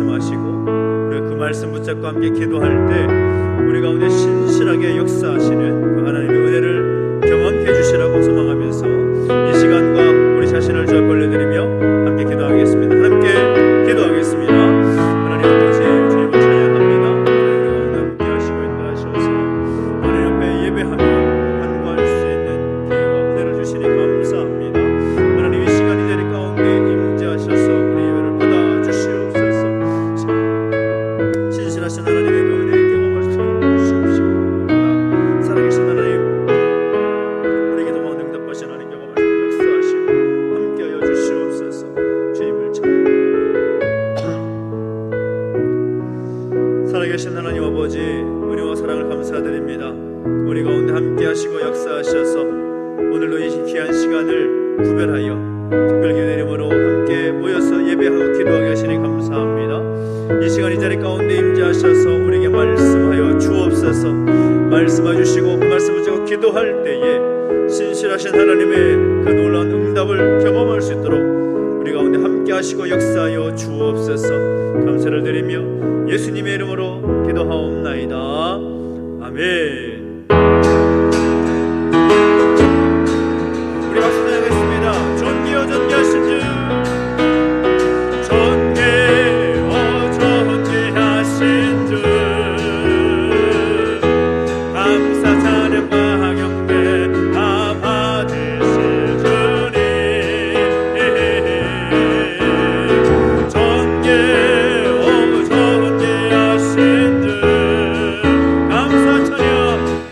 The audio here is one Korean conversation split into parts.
말씀하시고 우리가 그 말씀 붙잡고 함께 기도할 때 우리 가운데 신실하게 역사하시는 그 하나님의 은혜를 경험해 주시라고 소망하면서 이 시간과 우리 자신을 주 앞에 올려드리며 함께 기도하겠습니다. 함께 기도하겠습니다. 하나님 아버지, 주님을 찬양합니다. 하나님 가운데 함께 하시고 인도하셔서 하나님 앞에 예배하며 환구할 수 있는 기회와 은혜를 주시니 감사합니다. 하나님 이 시간 이 자리 가운데 임재하셔서 우리 예배를 받아주시옵소서. 신실하신 하나님의 그 은혜의 경험을 주시옵시고 살아계신 하나님, 우리에게도 모든 응답하신 하나님 경험을 역사하시고 함께하여 주시옵소서. 주님을 찬양합니다. 살아계신 하나님 아버지, 은혜와 사랑을 감사드립니다. 우리 가운데 함께하시고 역사하셔서 오늘도 이 귀한 시간을 구별하여 특별히 이름으로 함께 모여서 예배하고 기도하게 하시니 감사합니다. 이 시간 이 자리 가운데 임재하셔서 우리에게 말씀하여 주옵소서. 말씀해 주시고 그 말씀을 듣고 기도할 때에 신실하신 하나님의 그 놀라운 응답을 경험할 수 있도록 우리 가운데 함께 하시고 역사하여 주옵소서. 감사를 드리며 예수님의 이름으로 기도하옵나이다. 아멘. 우리 박수 드리겠습니다. 존귀하신 주, 존귀하신 주, 감사 찬양과 경배 다 받으실 주님. 존귀하신 주, 감사 찬양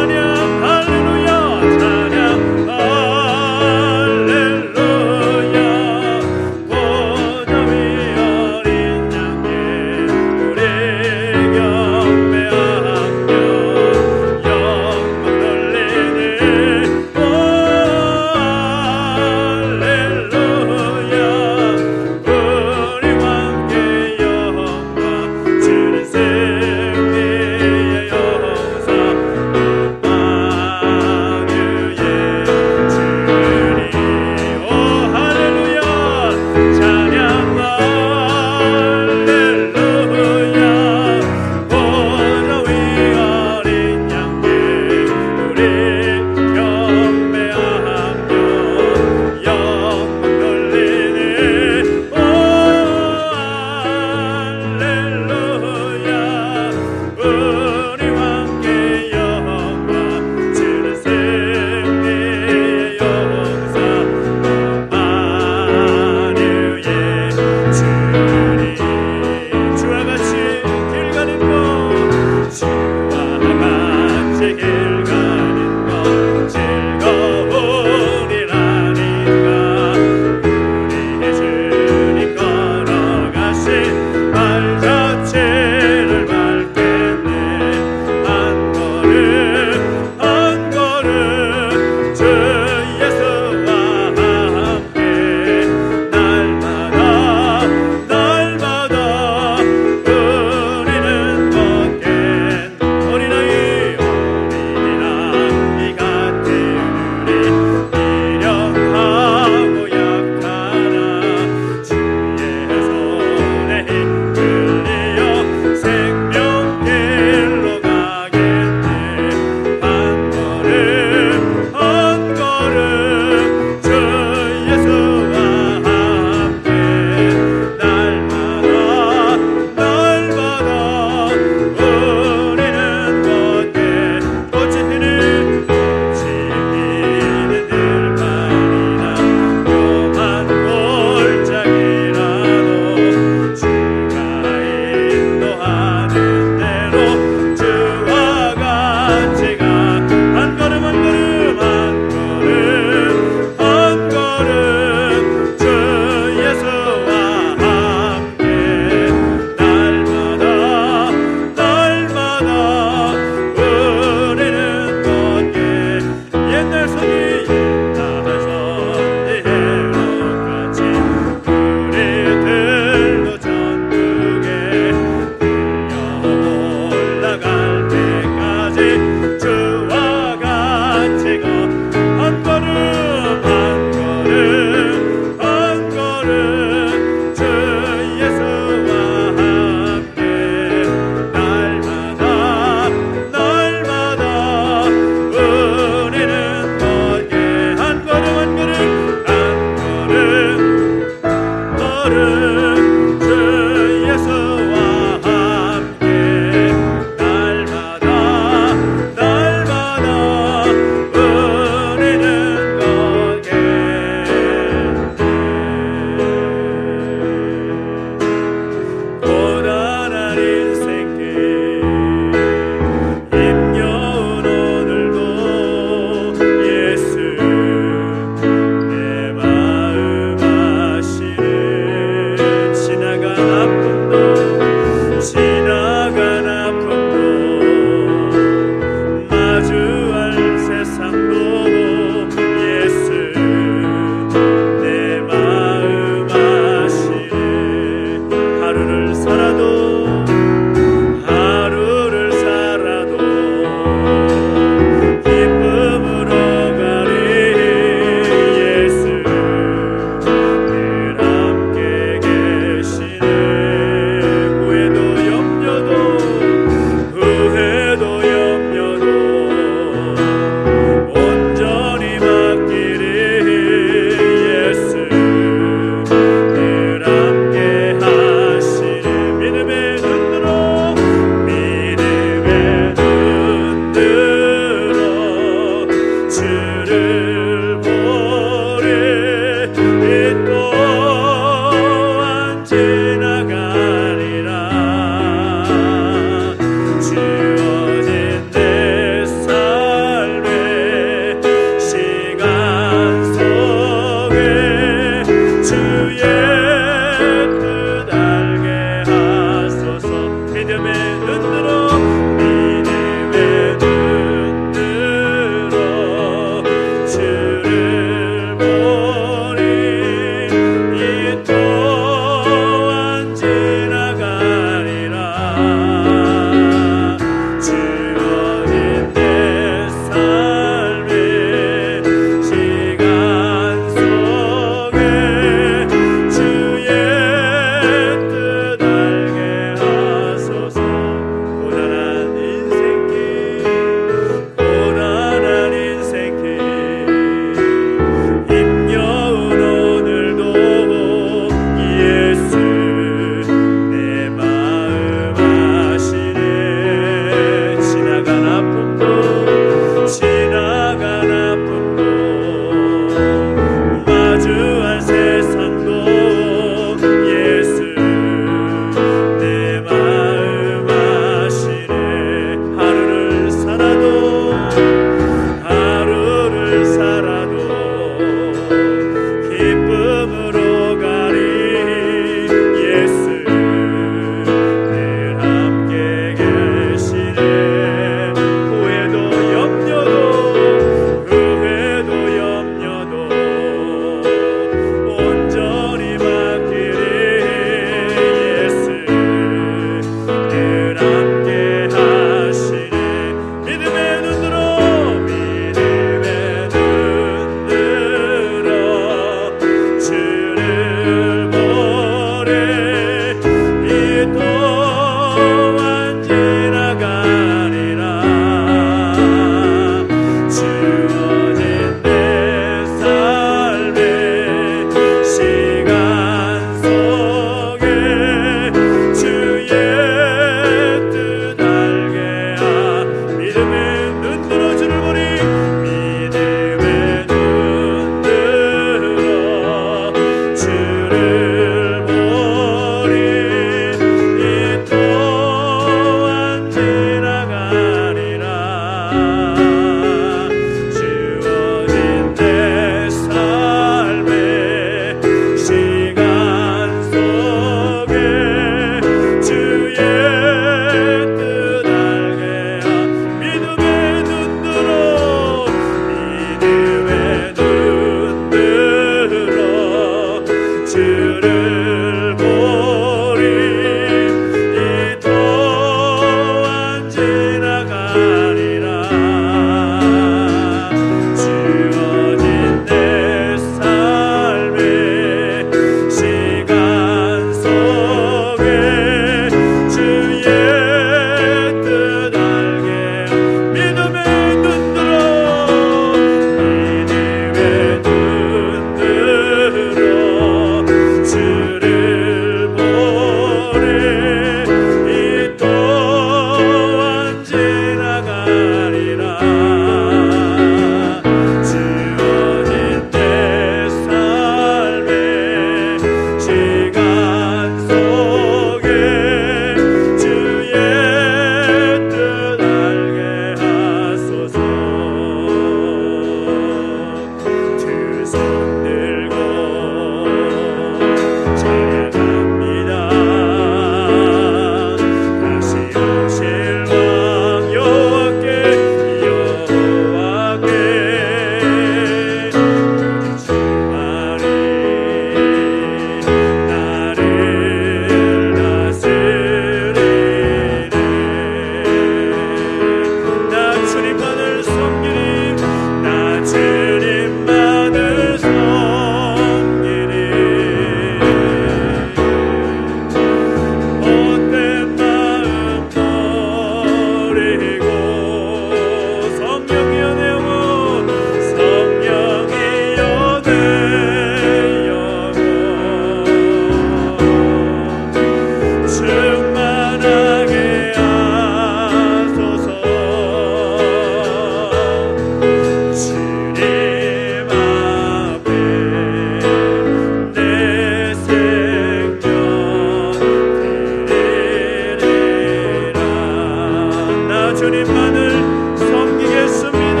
주님만을 섬기겠습니다.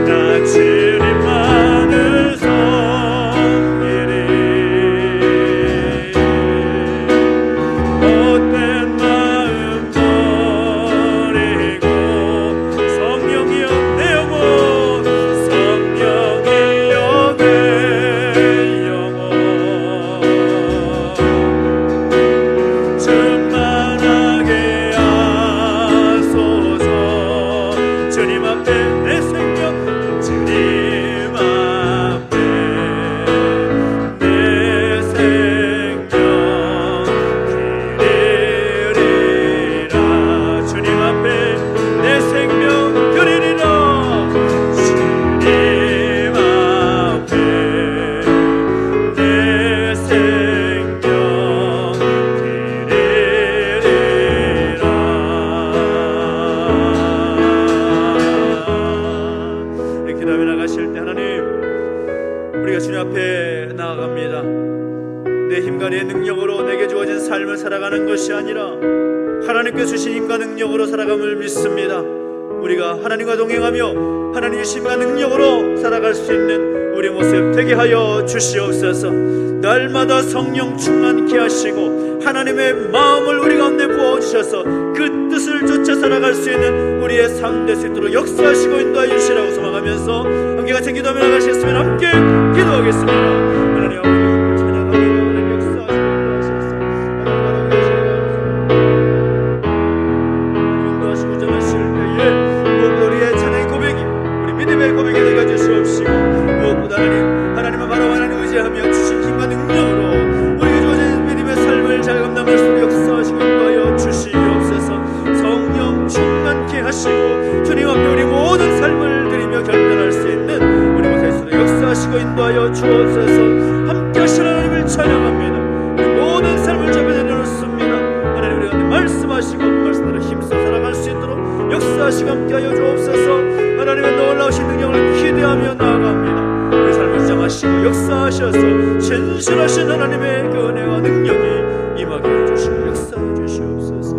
나 주님만을 섬기리. 못된 마음 버리고 성령이여 내 영혼, 성령이여 내 영혼, 충만하게 하소서. 주님 앞에 내 생명, 주님 앞에 내 생명 드리리라. 주님 앞에 내 생명 드리리라. 주님 앞에 내 생명 드리리라. 이렇게 기도하며 나가실 때 하나님, 우리가 주님 앞에 나아갑니다. 내 힘과 내 능력으로 내게 주어진 삶을 살아가는 것이 아니라 하나님께 주신 힘과 능력으로 살아감을 믿습니다. 우리가 하나님과 동행하며 하나님의 힘과 능력으로 살아갈 수 있는 우리 모습 되게 하여 주시옵소서. 날마다 성령 충만케 하시고 하나님의 마음을 우리 가운데 부어주셔서 그 뜻을 쫓아 살아갈 수 있는 우리의 삶 될 수 있도록 역사하시고 인도하여 주시라고 소망하면서 함께 같이 기도하며 나가시겠으면 함께 기도하겠습니다. 하나님 아버지, 찬양합니다. 하나님 역사하시고 인도하셔서 하나님 인도하시고 정하실 때에 무엇보다 우리의 찬양의 고백이, 우리 믿음의 고백이 되게 주시옵시고, 무엇보다 하나님을 바라보고 하나님 의지하며 주신 힘과 능력으로 우리에게 주어진 믿음의 삶을 잘 감당할 수 있도록 역사하시고 인도하여 주시옵소서. 성령 충만케 하시고 주님 앞에 우리 모든 삶을 드리며 결단할 수 있는 우리 모습으로 역사하시고 인도하여 주옵소서. 함께 하시는 하나님을 찬양합니다. 우리 모든 삶을 잡아 내려놓습니다. 하나님 우리 가운데 말씀하시고 그 말씀대로 힘써 살아갈 수 있도록 역사하시고 함께하여 주옵소서. 하나님의 놀라우신 능력을 기대하며 나아갑니다. 우리 삶을 정하시고 역사하셔서 신실하신 하나님의 그 은혜와 능력이 임하게 해주시고 역사해 주시옵소서.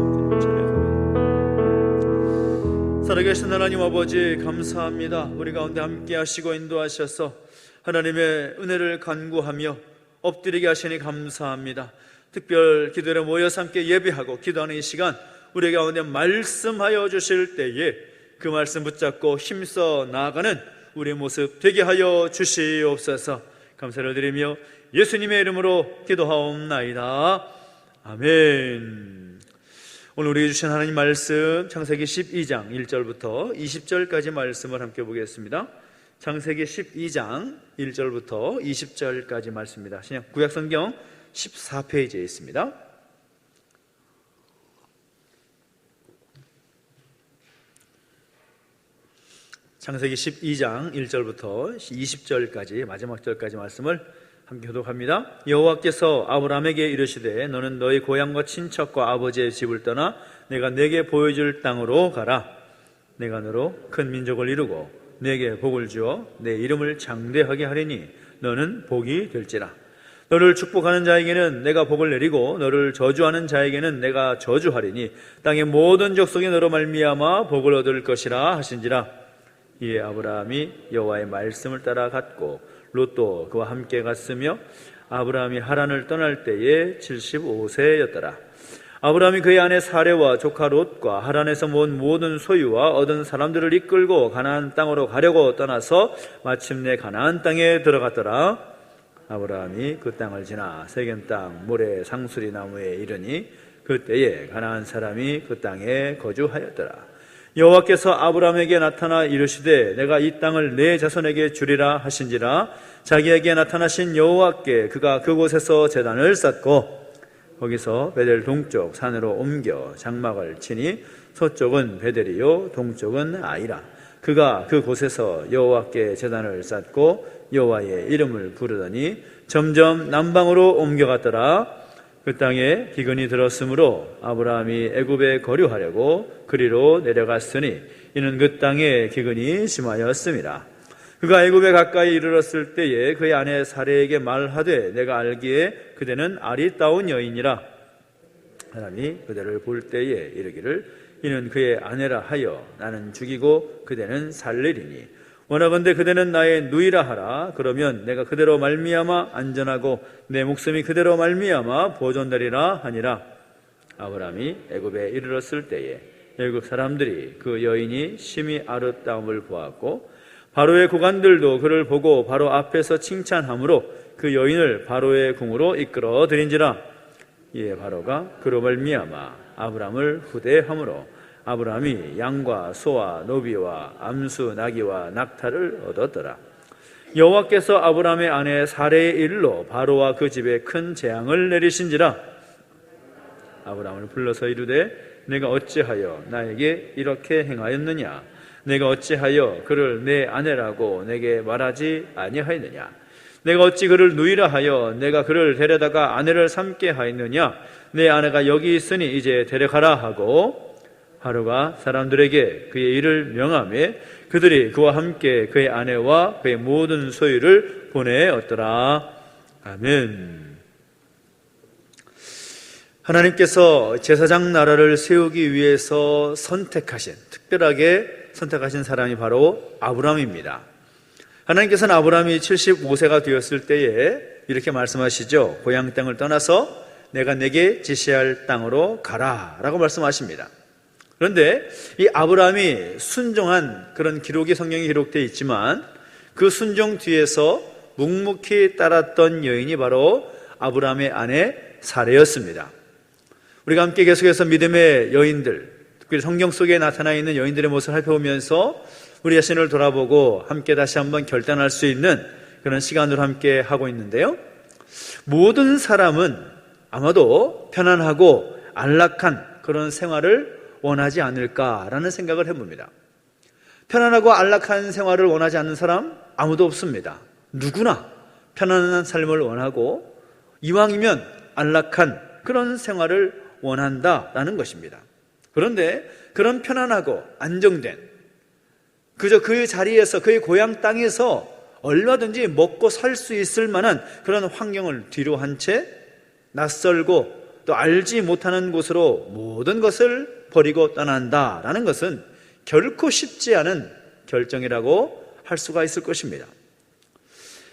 살아계신 하나님 아버지 감사합니다. 우리 가운데 함께 하시고 인도하셔서 하나님의 은혜를 간구하며 엎드리게 하시니 감사합니다. 특별 기도에 모여서 함께 예배하고 기도하는 이 시간 우리 가운데 말씀하여 주실 때에 그 말씀 붙잡고 힘써 나아가는 우리의 모습 되게 하여 주시옵소서. 감사를 드리며 예수님의 이름으로 기도하옵나이다. 아멘. 오늘 우리에게 주신 하나님 말씀 창세기 12장 1절부터 20절까지 말씀을 함께 보겠습니다. 창세기 12장 1절부터 20절까지 말씀입니다. 신약 구약성경 14페이지에 있습니다. 창세기 12장 1절부터 20절까지 마지막 절까지 말씀을 함께 교독합니다. 여호와께서 아브라함에게 이르시되 너는 너희 고향과 친척과 아버지의 집을 떠나 내가 네게 보여줄 땅으로 가라. 내가 너로 큰 민족을 이루고 네게 복을 주어 내 이름을 장대하게 하리니 너는 복이 될지라. 너를 축복하는 자에게는 내가 복을 내리고 너를 저주하는 자에게는 내가 저주하리니 땅의 모든 족속이 너로 말미암아 복을 얻을 것이라 하신지라. 이에 아브라함이 여호와의 말씀을 따라 갔고 롯도 그와 함께 갔으며 아브라함이 하란을 떠날 때에 75세였더라. 아브라함이 그의 아내 사레와 조카 롯과 하란에서 모은 모든 소유와 얻은 사람들을 이끌고 가나안 땅으로 가려고 떠나서 마침내 가나안 땅에 들어갔더라. 아브라함이 그 땅을 지나 세겜 땅 모래 상수리 나무에 이르니 그때에 가나안 사람이 그 땅에 거주하였더라. 여호와께서 아브라함에게 나타나 이르시되 내가 이 땅을 내 자손에게 주리라 하신지라. 자기에게 나타나신 여호와께 그가 그곳에서 제단을 쌓고 거기서 베델 동쪽 산으로 옮겨 장막을 치니 서쪽은 베델이요 동쪽은 아이라. 그가 그곳에서 여호와께 제단을 쌓고 여호와의 이름을 부르더니 점점 남방으로 옮겨갔더라. 그 땅에 기근이 들었으므로 아브라함이 애굽에 거류하려고 그리로 내려갔으니 이는 그 땅에 기근이 심하였음이라. 그가 애굽에 가까이 이르렀을 때에 그의 아내 사레에게 말하되 내가 알기에 그대는 아리따운 여인이라. 사람이 그대를 볼 때에 이르기를 이는 그의 아내라 하여 나는 죽이고 그대는 살리리니 원하건대 그대는 나의 누이라 하라. 그러면 내가 그대로 말미암아 안전하고 내 목숨이 그대로 말미암아 보존되리라 하니라. 아브라함이 애굽에 이르렀을 때에 애굽 사람들이 그 여인이 심히 아름다움을 보았고 바로의 고관들도 그를 보고 바로 앞에서 칭찬함으로 그 여인을 바로의 궁으로 이끌어 들인지라. 이에 바로가 그로 말미암아 아브라함을 후대함으로 아브라함이 양과 소와 노비와 암수 나귀와 낙타를 얻었더라. 여호와께서 아브라함의 아내 사레의 일로 바로와 그 집에 큰 재앙을 내리신지라. 아브라함을 불러서 이르되 내가 어찌하여 나에게 이렇게 행하였느냐? 내가 어찌하여 그를 내 아내라고 내게 말하지 아니하였느냐? 내가 어찌 그를 누이라 하여 내가 그를 데려다가 아내를 삼게 하였느냐? 내 아내가 여기 있으니 이제 데려가라 하고 바로가 사람들에게 그의 일을 명하며 그들이 그와 함께 그의 아내와 그의 모든 소유를 보내었더라. 아멘. 하나님께서 제사장 나라를 세우기 위해서 특별하게 선택하신 사람이 바로 아브라함입니다. 하나님께서는 아브라함이 75세가 되었을 때에 이렇게 말씀하시죠. 고향 땅을 떠나서 내가 내게 지시할 땅으로 가라 라고 말씀하십니다. 그런데 이 아브라함이 순종한 그런 기록이 성경에 기록되어 있지만 그 순종 뒤에서 묵묵히 따랐던 여인이 바로 아브라함의 아내 사레였습니다. 우리가 함께 계속해서 믿음의 여인들, 특별히 성경 속에 나타나 있는 여인들의 모습을 살펴보면서 우리 자신을 돌아보고 함께 다시 한번 결단할 수 있는 그런 시간으로 함께 하고 있는데요. 모든 사람은 아마도 편안하고 안락한 그런 생활을 원하지 않을까라는 생각을 해봅니다. 편안하고 안락한 생활을 원하지 않는 사람 아무도 없습니다. 누구나 편안한 삶을 원하고 이왕이면 안락한 그런 생활을 원한다라는 것입니다. 그런데 그런 편안하고 안정된 그저 그 자리에서 그의 고향 땅에서 얼마든지 먹고 살 수 있을 만한 그런 환경을 뒤로 한 채 낯설고 또 알지 못하는 곳으로 모든 것을 버리고 떠난다라는 것은 결코 쉽지 않은 결정이라고 할 수가 있을 것입니다.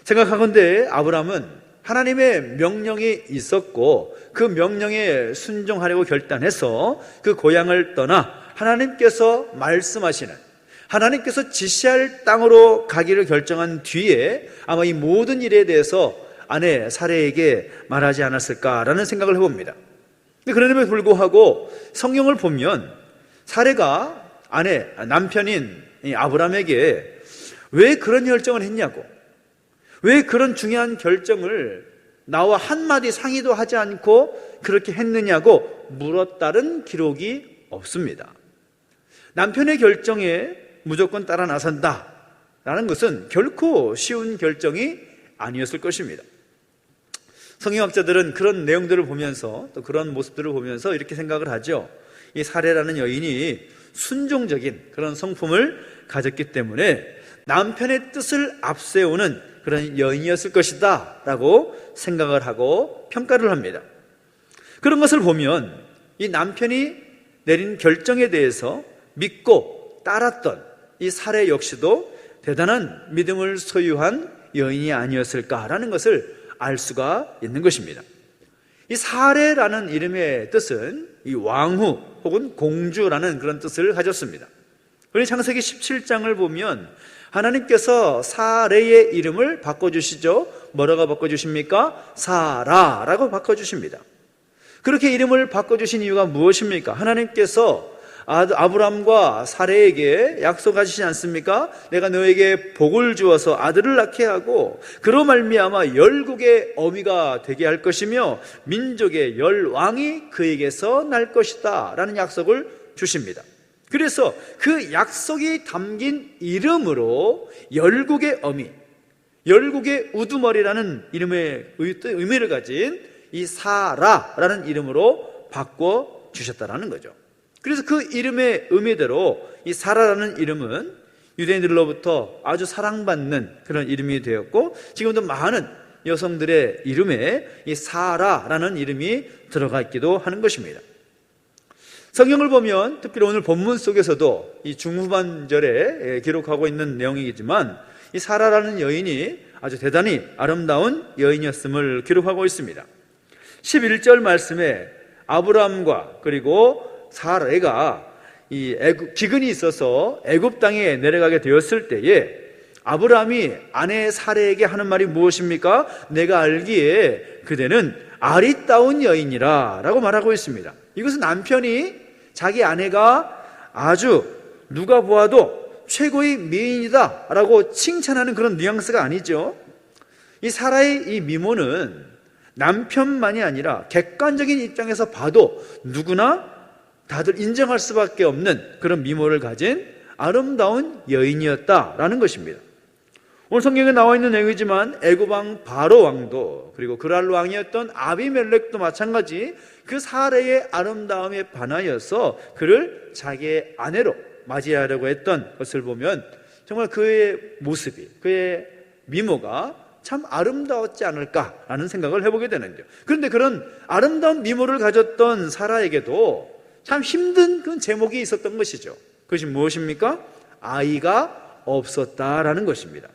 생각하건대 아브라함은 하나님의 명령이 있었고 그 명령에 순종하려고 결단해서 그 고향을 떠나 하나님께서 말씀하시는 하나님께서 지시할 땅으로 가기를 결정한 뒤에 아마 이 모든 일에 대해서 아내 사레에게 말하지 않았을까라는 생각을 해봅니다. 그럼에도 불구하고 성경을 보면 사레가 남편인 아브라함에게 왜 그런 결정을 했냐고, 왜 그런 중요한 결정을 나와 한마디 상의도 하지 않고 그렇게 했느냐고 물었다는 기록이 없습니다. 남편의 결정에 무조건 따라 나선다라는 것은 결코 쉬운 결정이 아니었을 것입니다. 성경학자들은 그런 내용들을 보면서 또 그런 모습들을 보면서 이렇게 생각을 하죠. 이 사레라는 여인이 순종적인 그런 성품을 가졌기 때문에 남편의 뜻을 앞세우는 그런 여인이었을 것이다 라고 생각을 하고 평가를 합니다. 그런 것을 보면 이 남편이 내린 결정에 대해서 믿고 따랐던 이 사레 역시도 대단한 믿음을 소유한 여인이 아니었을까라는 것을 알 수가 있는 것입니다. 이 사레라는 이름의 뜻은 이 왕후 혹은 공주라는 그런 뜻을 가졌습니다. 우리 창세기 17장을 보면 하나님께서 사레의 이름을 바꿔주시죠. 뭐라고 바꿔주십니까? 사라라고 바꿔주십니다. 그렇게 이름을 바꿔주신 이유가 무엇입니까? 하나님께서 아브람과 사레에게 약속하시지 않습니까? 내가 너에게 복을 주어서 아들을 낳게 하고 그로 말미암아 열국의 어미가 되게 할 것이며 민족의 열왕이 그에게서 날 것이다 라는 약속을 주십니다. 그래서 그 약속이 담긴 이름으로 열국의 어미, 열국의 우두머리라는 이름의 의미를 가진 이 사라라는 이름으로 바꿔주셨다라는 거죠. 그래서 그 이름의 의미대로 이 사라라는 이름은 유대인들로부터 아주 사랑받는 그런 이름이 되었고 지금도 많은 여성들의 이름에 이 사라라는 이름이 들어가 있기도 하는 것입니다. 성경을 보면 특별히 오늘 본문 속에서도 이 중후반절에 기록하고 있는 내용이지만 이 사라라는 여인이 아주 대단히 아름다운 여인이었음을 기록하고 있습니다. 11절 말씀에 아브라함과 그리고 사라가 이 기근이 있어서 애굽 땅에 내려가게 되었을 때에 아브라함이 아내 사라에게 하는 말이 무엇입니까? 내가 알기에 그대는 아리따운 여인이라 라고 말하고 있습니다. 이것은 남편이 자기 아내가 아주 누가 보아도 최고의 미인이다 라고 칭찬하는 그런 뉘앙스가 아니죠. 이 사라의 이 미모는 남편만이 아니라 객관적인 입장에서 봐도 누구나 다들 인정할 수밖에 없는 그런 미모를 가진 아름다운 여인이었다라는 것입니다. 오늘 성경에 나와 있는 내용이지만 애굽 왕 바로 왕도 그리고 그랄 왕이었던 아비멜렉도 마찬가지 그 사라의 아름다움에 반하여서 그를 자기의 아내로 맞이하려고 했던 것을 보면 정말 그의 모습이, 그의 미모가 참 아름다웠지 않을까라는 생각을 해보게 되는데요. 그런데 그런 아름다운 미모를 가졌던 사라에게도 참 힘든 그런 제목이 있었던 것이죠. 그것이 무엇입니까? 아이가 없었다라는 것입니다.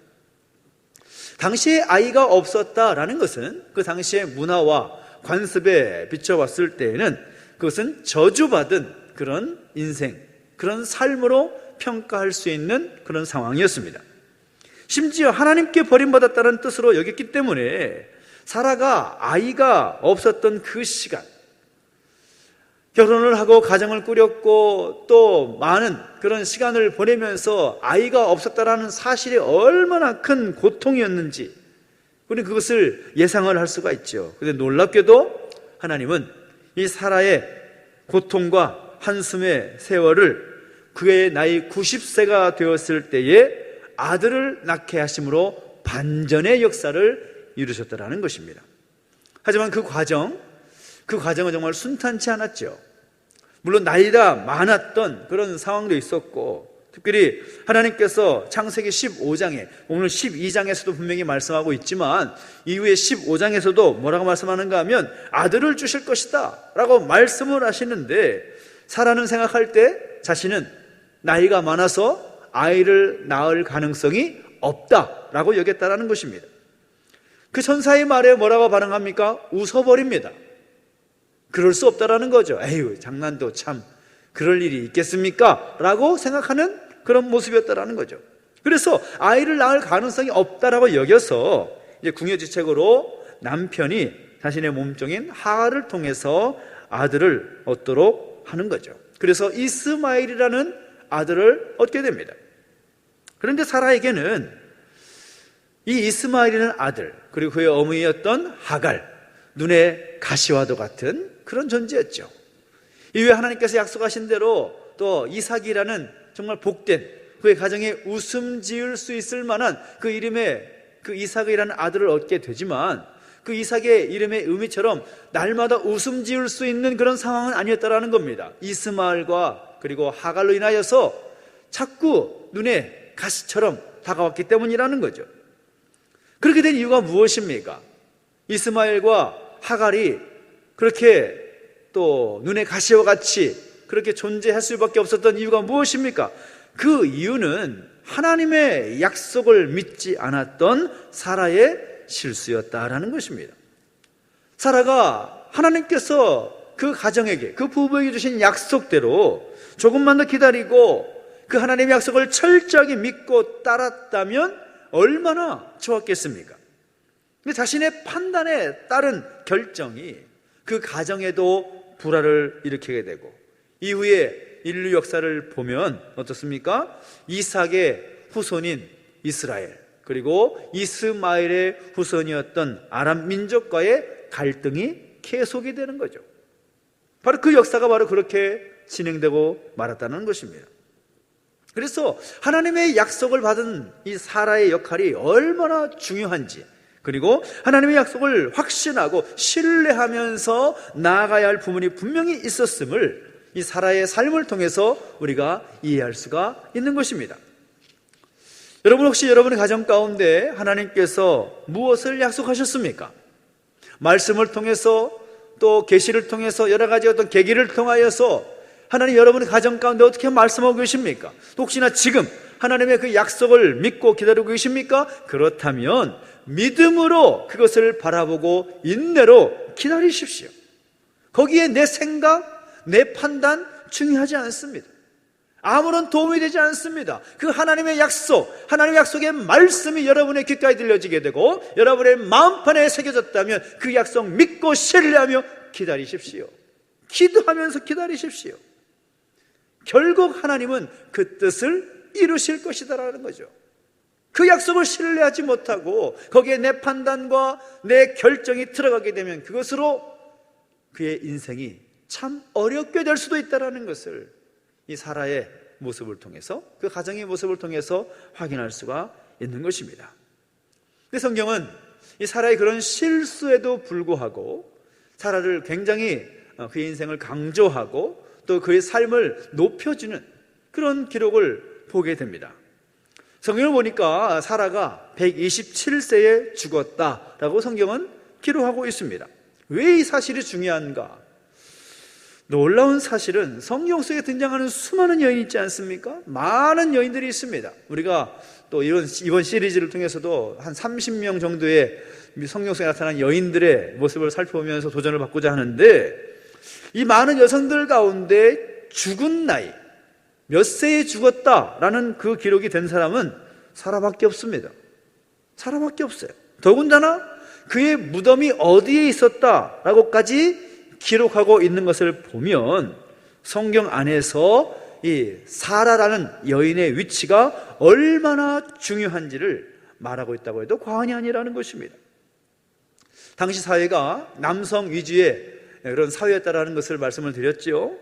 당시에 아이가 없었다라는 것은 그 당시의 문화와 관습에 비춰봤을 때에는 그것은 저주받은 그런 인생, 그런 삶으로 평가할 수 있는 그런 상황이었습니다. 심지어 하나님께 버림받았다는 뜻으로 여겼기 때문에 사라가 아이가 없었던 그 시간, 결혼을 하고 가정을 꾸렸고 또 많은 그런 시간을 보내면서 아이가 없었다라는 사실이 얼마나 큰 고통이었는지 우리는 그것을 예상을 할 수가 있죠. 그런데 놀랍게도 하나님은 이 사라의 고통과 한숨의 세월을 그의 나이 90세가 되었을 때에 아들을 낳게 하심으로 반전의 역사를 이루셨다라는 것입니다. 하지만 그 과정은 정말 순탄치 않았죠. 물론 나이가 많았던 그런 상황도 있었고, 특별히 하나님께서 창세기 15장에 오늘 12장에서도 분명히 말씀하고 있지만 이후에 15장에서도 뭐라고 말씀하는가 하면 아들을 주실 것이다 라고 말씀을 하시는데, 사라는 생각할 때 자신은 나이가 많아서 아이를 낳을 가능성이 없다라고 여겼다라는 것입니다. 그 천사의 말에 뭐라고 반응합니까? 웃어버립니다. 그럴 수 없다라는 거죠. 에휴, 장난도 참 그럴 일이 있겠습니까? 라고 생각하는 그런 모습이었다라는 거죠. 그래서 아이를 낳을 가능성이 없다라고 여겨서 이제 궁여지책으로 남편이 자신의 몸종인 하갈을 통해서 아들을 얻도록 하는 거죠. 그래서 이스마엘이라는 아들을 얻게 됩니다. 그런데 사라에게는 이 이스마엘이라는 아들, 그리고 그의 어머니였던 하갈, 눈의 가시와도 같은 그런 존재였죠. 이후에 하나님께서 약속하신 대로 또 이삭이라는 정말 복된, 그의 가정에 웃음 지을 수 있을 만한 그 이름의 그 이삭이라는 아들을 얻게 되지만, 그 이삭의 이름의 의미처럼 날마다 웃음 지을 수 있는 그런 상황은 아니었다라는 겁니다. 이스마엘과 그리고 하갈로 인하여서 자꾸 눈에 가시처럼 다가왔기 때문이라는 거죠. 그렇게 된 이유가 무엇입니까? 이스마엘과 하갈이 그렇게 또 눈의 가시와 같이 그렇게 존재할 수밖에 없었던 이유가 무엇입니까? 그 이유는 하나님의 약속을 믿지 않았던 사라의 실수였다라는 것입니다. 사라가 하나님께서 그 가정에게, 그 부부에게 주신 약속대로 조금만 더 기다리고 그 하나님의 약속을 철저하게 믿고 따랐다면 얼마나 좋았겠습니까? 근데 자신의 판단에 따른 결정이 그 가정에도 불화를 일으키게 되고, 이후에 인류 역사를 보면 어떻습니까? 이삭의 후손인 이스라엘, 그리고 이스마엘의 후손이었던 아람 민족과의 갈등이 계속이 되는 거죠. 바로 그 역사가 바로 그렇게 진행되고 말았다는 것입니다. 그래서 하나님의 약속을 받은 이 사라의 역할이 얼마나 중요한지, 그리고 하나님의 약속을 확신하고 신뢰하면서 나아가야 할 부분이 분명히 있었음을 이 사라의 삶을 통해서 우리가 이해할 수가 있는 것입니다. 여러분, 혹시 여러분의 가정 가운데 하나님께서 무엇을 약속하셨습니까? 말씀을 통해서, 또 계시를 통해서, 여러 가지 어떤 계기를 통하여서 하나님 여러분의 가정 가운데 어떻게 말씀하고 계십니까? 혹시나 지금 하나님의 그 약속을 믿고 기다리고 계십니까? 그렇다면 믿음으로 그것을 바라보고 인내로 기다리십시오. 거기에 내 생각, 내 판단 중요하지 않습니다. 아무런 도움이 되지 않습니다. 그 하나님의 약속, 하나님의 약속의 말씀이 여러분의 귓가에 들려지게 되고 여러분의 마음판에 새겨졌다면 그 약속 믿고 신뢰하며 기다리십시오. 기도하면서 기다리십시오. 결국 하나님은 그 뜻을 이루실 것이다라는 거죠. 그 약속을 신뢰하지 못하고 거기에 내 판단과 내 결정이 들어가게 되면 그것으로 그의 인생이 참 어렵게 될 수도 있다는 것을 이 사라의 모습을 통해서, 그 가정의 모습을 통해서 확인할 수가 있는 것입니다. 근데 성경은 이 사라의 그런 실수에도 불구하고 사라를 굉장히 그의 인생을 강조하고 또 그의 삶을 높여주는 그런 기록을 보게 됩니다. 성경을 보니까 사라가 127세에 죽었다라고 성경은 기록하고 있습니다. 왜 이 사실이 중요한가? 놀라운 사실은 성경 속에 등장하는 수많은 여인이 있지 않습니까? 많은 여인들이 있습니다. 우리가 또 이번 시리즈를 통해서도 한 30명 정도의 성경 속에 나타난 여인들의 모습을 살펴보면서 도전을 받고자 하는데, 이 많은 여성들 가운데 죽은 나이, 몇 세에 죽었다라는 그 기록이 된 사람은 사라밖에 없습니다. 사라밖에 없어요. 더군다나 그의 무덤이 어디에 있었다라고까지 기록하고 있는 것을 보면 성경 안에서 이 사라라는 여인의 위치가 얼마나 중요한지를 말하고 있다고 해도 과언이 아니라는 것입니다. 당시 사회가 남성 위주의 그런 사회였다라는 것을 말씀을 드렸죠.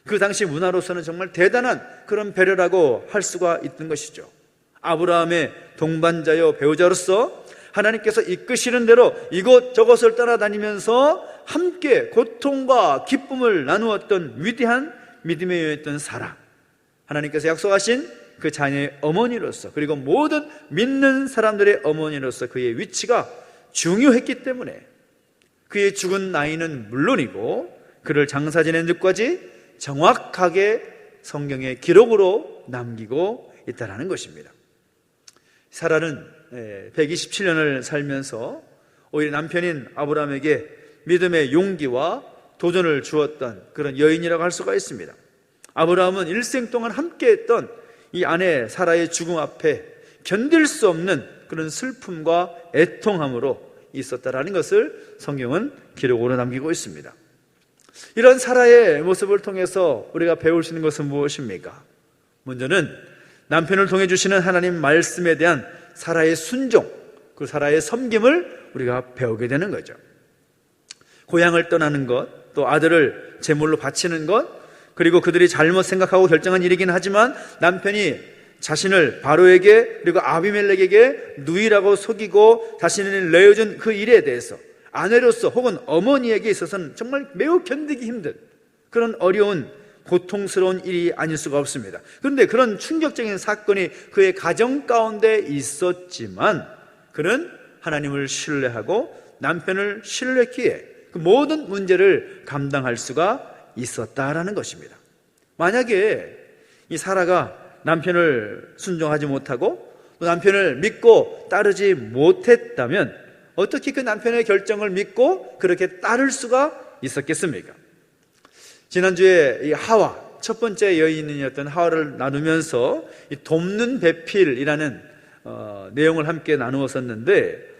그 당시 문화로서는 정말 대단한 그런 배려라고 할 수가 있는 것이죠. 아브라함의 동반자요 배우자로서 하나님께서 이끄시는 대로 이곳저곳을 따라다니면서 함께 고통과 기쁨을 나누었던 위대한 믿음의 여인이었던 사라, 하나님께서 약속하신 그 자녀의 어머니로서, 그리고 모든 믿는 사람들의 어머니로서 그의 위치가 중요했기 때문에 그의 죽은 나이는 물론이고 그를 장사 지낸 듯까지 정확하게 성경의 기록으로 남기고 있다는 것입니다. 사라는 127년을 살면서 오히려 남편인 아브라함에게 믿음의 용기와 도전을 주었던 그런 여인이라고 할 수가 있습니다. 아브라함은 일생 동안 함께했던 이 아내 사라의 죽음 앞에 견딜 수 없는 그런 슬픔과 애통함으로 있었다라는 것을 성경은 기록으로 남기고 있습니다. 이런 사라의 모습을 통해서 우리가 배울 수 있는 것은 무엇입니까? 먼저는 남편을 통해 주시는 하나님 말씀에 대한 사라의 순종, 그 사라의 섬김을 우리가 배우게 되는 거죠. 고향을 떠나는 것, 또 아들을 제물로 바치는 것, 그리고 그들이 잘못 생각하고 결정한 일이긴 하지만 남편이 자신을 바로에게 그리고 아비멜렉에게 누이라고 속이고 자신을 내어준 그 일에 대해서 아내로서 혹은 어머니에게 있어서는 정말 매우 견디기 힘든 그런 어려운 고통스러운 일이 아닐 수가 없습니다. 그런데 그런 충격적인 사건이 그의 가정 가운데 있었지만 그는 하나님을 신뢰하고 남편을 신뢰했기에 그 모든 문제를 감당할 수가 있었다라는 것입니다. 만약에 이 사라가 남편을 순종하지 못하고 또 남편을 믿고 따르지 못했다면 어떻게 그 남편의 결정을 믿고 그렇게 따를 수가 있었겠습니까? 지난주에 이 하와, 첫 번째 여인이었던 하와를 나누면서 이 돕는 배필이라는 내용을 함께 나누었었는데,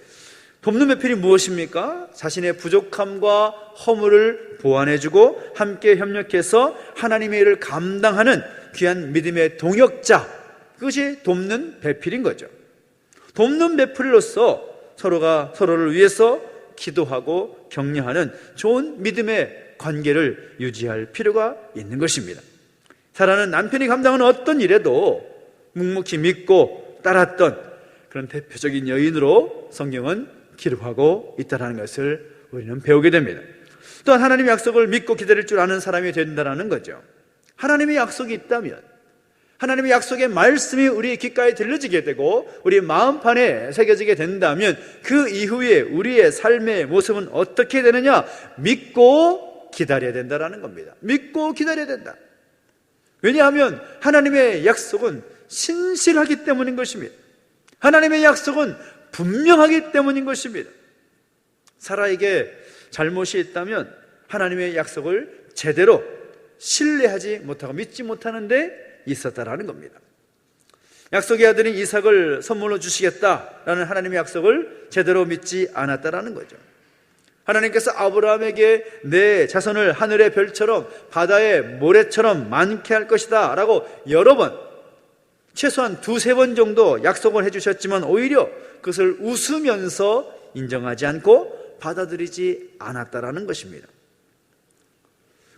돕는 배필이 무엇입니까? 자신의 부족함과 허물을 보완해주고 함께 협력해서 하나님의 일을 감당하는 귀한 믿음의 동역자, 그것이 돕는 배필인 거죠. 돕는 배필로서 서로가 서로를 위해서 기도하고 격려하는 좋은 믿음의 관계를 유지할 필요가 있는 것입니다. 사라는 남편이 감당하는 어떤 일에도 묵묵히 믿고 따랐던 그런 대표적인 여인으로 성경은 기록하고 있다는 것을 우리는 배우게 됩니다. 또한 하나님의 약속을 믿고 기다릴 줄 아는 사람이 된다는 거죠. 하나님의 약속이 있다면, 하나님의 약속의 말씀이 우리 귓가에 들려지게 되고 우리 마음판에 새겨지게 된다면 그 이후에 우리의 삶의 모습은 어떻게 되느냐? 믿고 기다려야 된다라는 겁니다. 믿고 기다려야 된다. 왜냐하면 하나님의 약속은 신실하기 때문인 것입니다. 하나님의 약속은 분명하기 때문인 것입니다. 사라에게 잘못이 있다면 하나님의 약속을 제대로 신뢰하지 못하고 믿지 못하는 데 있었다라는 겁니다. 약속의 아들인 이삭을 선물로 주시겠다라는 하나님의 약속을 제대로 믿지 않았다라는 거죠. 하나님께서 아브라함에게 내 자손을 하늘의 별처럼 바다의 모래처럼 많게 할 것이다 라고 여러 번, 최소한 2-3번 정도 약속을 해주셨지만 오히려 그것을 웃으면서 인정하지 않고 받아들이지 않았다라는 것입니다.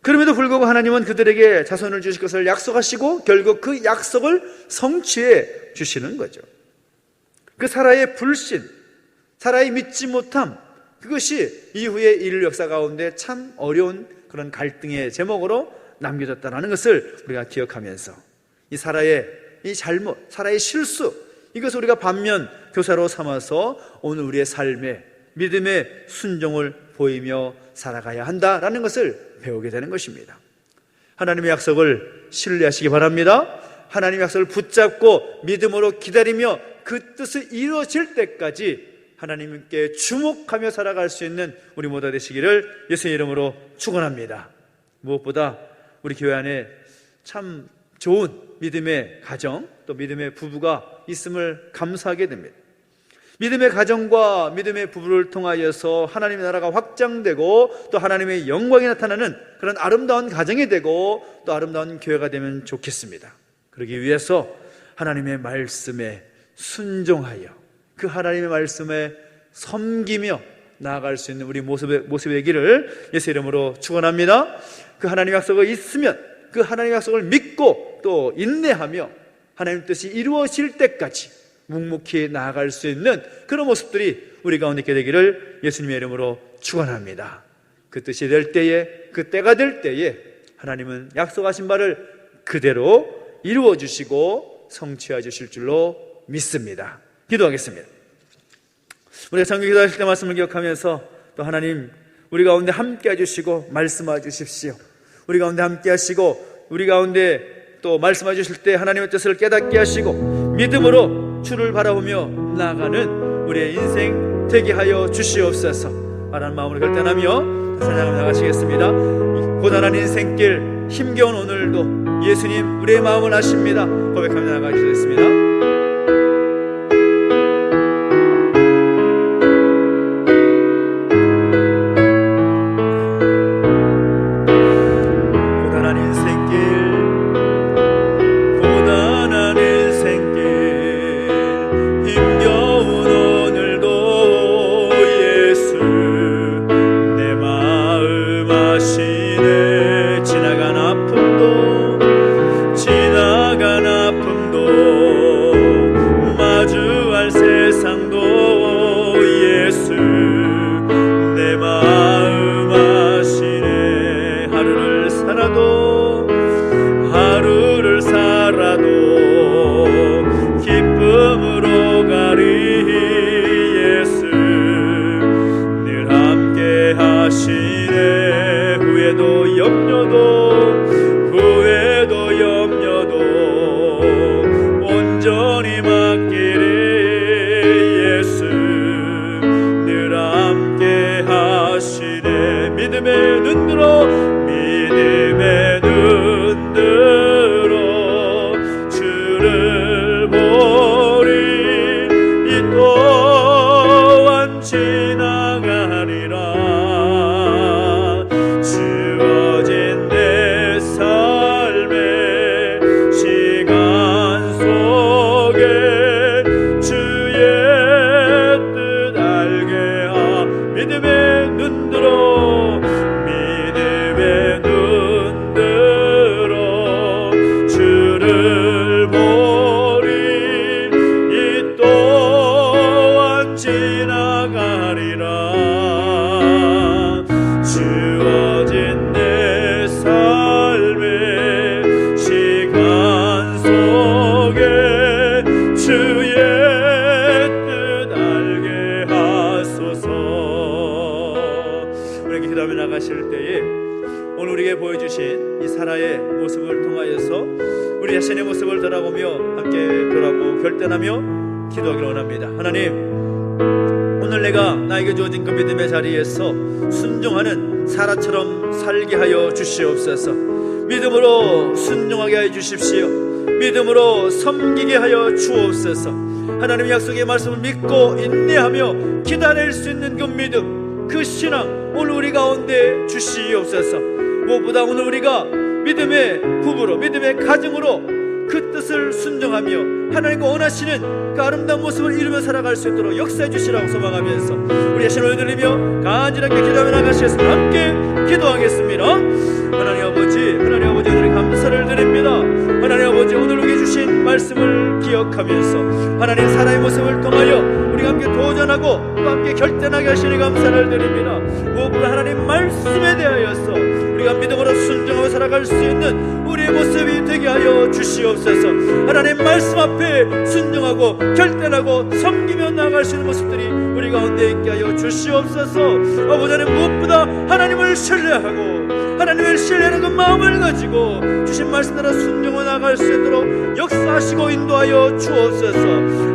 그럼에도 불구하고 하나님은 그들에게 자손을 주실 것을 약속하시고 결국 그 약속을 성취해 주시는 거죠. 그 사라의 불신, 사라의 믿지 못함, 그것이 이후의 인류 역사 가운데 참 어려운 그런 갈등의 제목으로 남겨졌다는 것을 우리가 기억하면서 이 사라의 이 잘못, 사라의 실수, 이것을 우리가 반면 교사로 삼아서 오늘 우리의 삶에 믿음의 순종을 보이며 살아가야 한다라는 것을 배우게 되는 것입니다. 하나님의 약속을 신뢰하시기 바랍니다. 하나님의 약속을 붙잡고 믿음으로 기다리며 그 뜻이 이루어질 때까지 하나님께 주목하며 살아갈 수 있는 우리 모두 되시기를 예수의 이름으로 축원합니다. 무엇보다 우리 교회 안에 참 좋은 믿음의 가정, 또 믿음의 부부가 있음을 감사하게 됩니다. 믿음의 가정과 믿음의 부부를 통하여서 하나님의 나라가 확장되고 또 하나님의 영광이 나타나는 그런 아름다운 가정이 되고 또 아름다운 교회가 되면 좋겠습니다. 그러기 위해서 하나님의 말씀에 순종하여 그 하나님의 말씀에 섬기며 나아갈 수 있는 우리 모습의 길을 예수 이름으로 축원합니다. 그 하나님의 약속이 있으면 그 하나님의 약속을 믿고 또 인내하며 하나님 뜻이 이루어질 때까지 묵묵히 나아갈 수 있는 그런 모습들이 우리 가운데 있게 되기를 예수님의 이름으로 축원합니다. 그 뜻이 될 때에, 그 때가 될 때에 하나님은 약속하신 바를 그대로 이루어 주시고 성취해 주실 줄로 믿습니다. 기도하겠습니다. 우리가 정기 기도하실 때 말씀을 기억하면서 또 하나님 우리 가운데 함께 해주시고 말씀해 주십시오. 우리 가운데 함께 하시고 우리 가운데 또 말씀해 주실 때 하나님의 뜻을 깨닫게 하시고 믿음으로 주를 바라보며 나아가는 우리의 인생 되게 하여 주시옵소서. 바라는 마음으로 결단하며 찬양하며 나가시겠습니다. 고단한 인생길 힘겨운 오늘도 예수님 우리의 마음을 아십니다. 고백하며 나가시겠습니다. 주를 자신의 모습을 돌아보며 함께 돌아보고 결단하며 기도하기를 원합니다. 하나님, 오늘 내가 나에게 주어진 그 믿음의 자리에서 순종하는 사라처럼 살게 하여 주시옵소서. 믿음으로 순종하게 하여 주십시오. 믿음으로 섬기게 하여 주옵소서. 하나님의 약속의 말씀을 믿고 인내하며 기다릴 수 있는 그 믿음, 그 신앙 오늘 우리 가운데 주시옵소서. 무엇보다 오늘 우리가 믿음의 부부로, 믿음의 가정으로 그 뜻을 순종하며 하나님과 원하시는 그 아름다운 모습을 이루며 살아갈 수 있도록 역사해 주시라고 소망하면서 우리의 신을 들리며 간절하게 기도하며 나가시겠습니다. 함께 기도하겠습니다. 하나님 아버지, 오늘 감사를 드립니다. 하나님 아버지, 오늘 우리에게 주신 말씀을 기억하면서 하나님 사랑의 모습을 통하여 우리가 함께 도전하고 또 함께 결단하게 하시니 감사를 드립니다. 무엇보다 하나님 말씀에 대하여서 우리가 믿음으로 순종하며 살아갈 수 있는 우리의 모습이 되게 하여 주시옵소서. 하나님 말씀 앞에 순종하고 결단하고 섬기며 나아갈 수 있는 모습들이 우리 가운데 있게 하여 주시옵소서. 아버지, 하나님 무엇보다 하나님을 신뢰하고 하나님을 신뢰하는 그 마음을 가지고 주신 말씀대로 순종해 나갈 수 있도록 역사하시고 인도하여 주옵소서.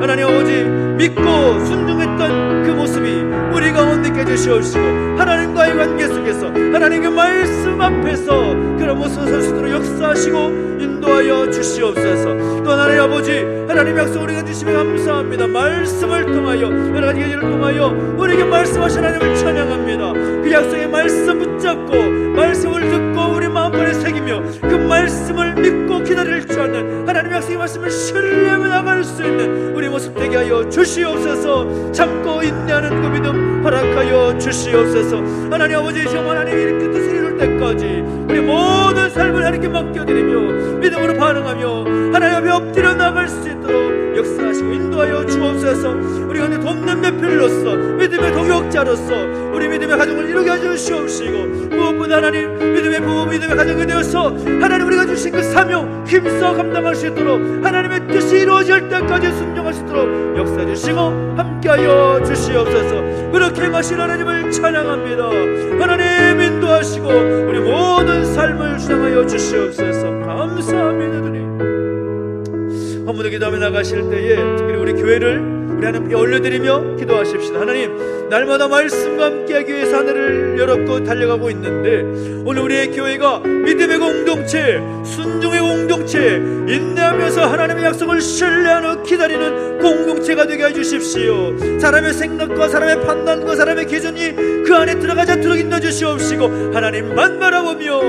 하나님 아버지, 믿고 순종했던 그 모습이 우리 가운데 있게 해주시옵시고 하나님과의 관계 속에서 하나님의 말씀 앞에서 그런 모습을 설 수 있도록 역사하시고 인도하여 주시옵소서. 또 하나님 아버지, 하나님 약속 우리가 주시며 감사합니다. 말씀을 통하여 여러 가지 계기를 통하여 우리에게 말씀하신 하나님을 찬양합니다. 그 약속의 말씀 붙잡고 말씀을 듣고 우리 마음판에 새기며 그 말씀을 믿고 기다릴 줄 아는 하나님의 약속의 말씀을 신뢰하며 나갈 수 있는 우리 모습 되게 하여 주시옵소서. 참고 인내하는 그 믿음 허락하여 주시옵소서. 하나님 아버지, 정말 하나님이 이렇게 뜻을 이룰 때까지 우리 모든 삶을 하나님께 맡겨드리며 믿음으로 반응하며 하나님 앞에 엎드려 나갈 수 있도록 역사하시고 인도하여 주옵소서. 우리 가운데 돕는 대표로서 믿음의 동역자로서 우리 믿음의 가정을 이루게 하여 주시옵시고 무엇보다 하나님 믿음의 부부, 믿음의 가정이 되어서 하나님 우리가 주신 그 사명 힘써 감당할 수 있도록 하나님의 뜻이 이루어질 때까지 순종할 수 있도록 역사해 주시고 함께하여 주시옵소서. 그렇게 행하신 하나님을 찬양합니다. 하나님 인도하시고 우리 모든 삶을 주장하여 주시옵소서. 감사합니다. 한번더 기도하며 나가실 때에 특별히 우리 교회를 우리 하나님께 올려드리며 기도하십시다. 하나님, 날마다 말씀과 함께하기 위해서 하늘을 열었고 달려가고 있는데 오늘 우리의 교회가 믿음의 공동체, 순종의 공동체, 인내하면서 하나님의 약속을 신뢰하는 기다리는 공동체가 되게 해주십시오. 사람의 생각과 사람의 판단과 사람의 기준이 그 안에 들어가지 않도록 인도주시옵시고 하나님만 바라보며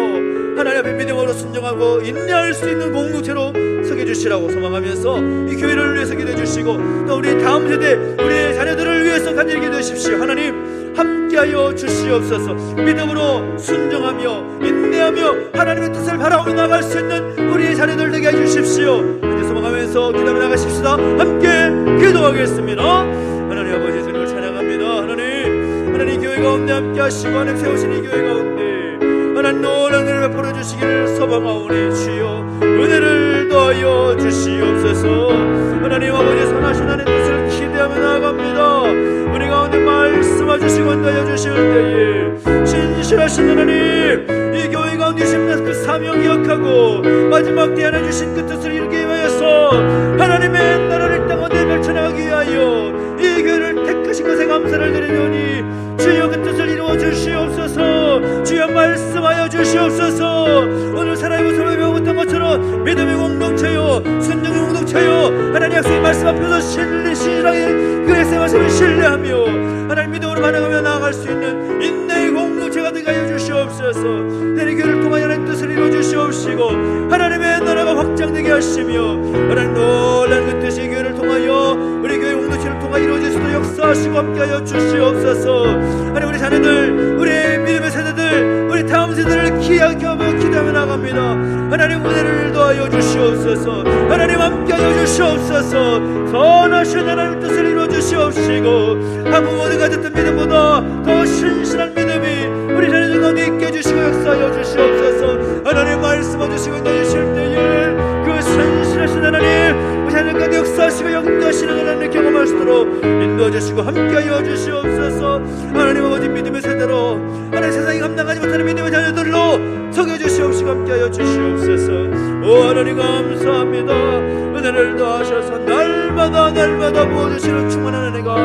하나님 앞에 믿음으로 순종하고 인내할 수 있는 공동체로 서게 주시라고 소망하면서 이 교회를 위해서 기도해 주시고 또 우리 다음 세대 우리의 자녀들을 위해서 간절히 기도해 주십시오. 하나님 함께하여 주시옵소서. 믿음으로 순종하며 인내하며 하나님의 뜻을 바라보며 나갈 수 있는 우리의 자녀들 되게 해주십시오. 이제 소망하면서 기도하며 나가십시다. 함께 기도하겠습니다. 하나님 아버지, 주님을 찬양합니다. 하나님 교회 가운데 함께 하시고 하나님 세우신 이 교회 가운데 하나님 놀라운 은혜를 베풀어 주시기를 소망하오니 주여 은혜를 더하여 주시옵소서. 하나님 아버지, 선하신 하나님 뜻을 기대하며 나아갑니다. 우리 가운데 말씀하 주시고 인도하여 주실 때에 신실하신 하나님, 이 교회 가운데 주신 그 사명 기억하고 마지막 때 하나 주신 그 뜻을 이루기 위하여서 하나님의 나라를 땅 어디에 펼쳐나가기 위하여 이 교회를 택하신 것에 감사를 드리노니 주여 그 뜻을 이루어 주시옵소서. 주여 말씀하여 주시옵소서. 오늘 사랑의 모습을 배워봤던 것처럼 믿음의 공동체요, 순종의 공동체요, 하나님 약속의 말씀 앞에서 신실하게 그 약속의 말씀을 신뢰하며 하나님 믿음으로 반응하며 나아갈 수 있는 인내의 공동체가 되게 하여 주시옵소서. 내 교회를 통하여 하나님 뜻을 이루어 주시옵시고 하나님의 나라가 확장되게 하시며 하나님 놀라운 그 뜻이 교회를 통하여 우리 교회 공동체를 통하여 이루어질 수도 역사하시고 함께하여 주시옵소서. 하나님 우리 자녀들, 우리 믿음의 세대들, 우리 다음 세대를 기대하며 나갑니다. 하나님 은혜를 더하여 주시옵소서. 하나님 함께하여 주시옵소서. 선하신 하나님 뜻을 이루어 주시옵시고 아무 모든 가졌던 믿음보다 더 신실한 믿음이 우리 자녀들 가운데 있게 해주시고 역사하여 주시옵소서. 하나님 말씀해 주시고 인도하실 때에 그 신실하신 하나님 우리 자녀들 가운데 역사하시고 역도하시는 하나님을 경험할 수 있도록 인도해 주시고 함께하여 주시옵소서. 하나님 아버지, 믿음의 세대로 하나님 세상이 감당하지 못하는 믿음의 자녀들로 서게 주시옵시고 함께하여 주시옵소서. 오 하나님 감사합니다. 인도하셔서 날마다 부어주시는 충만한 은혜가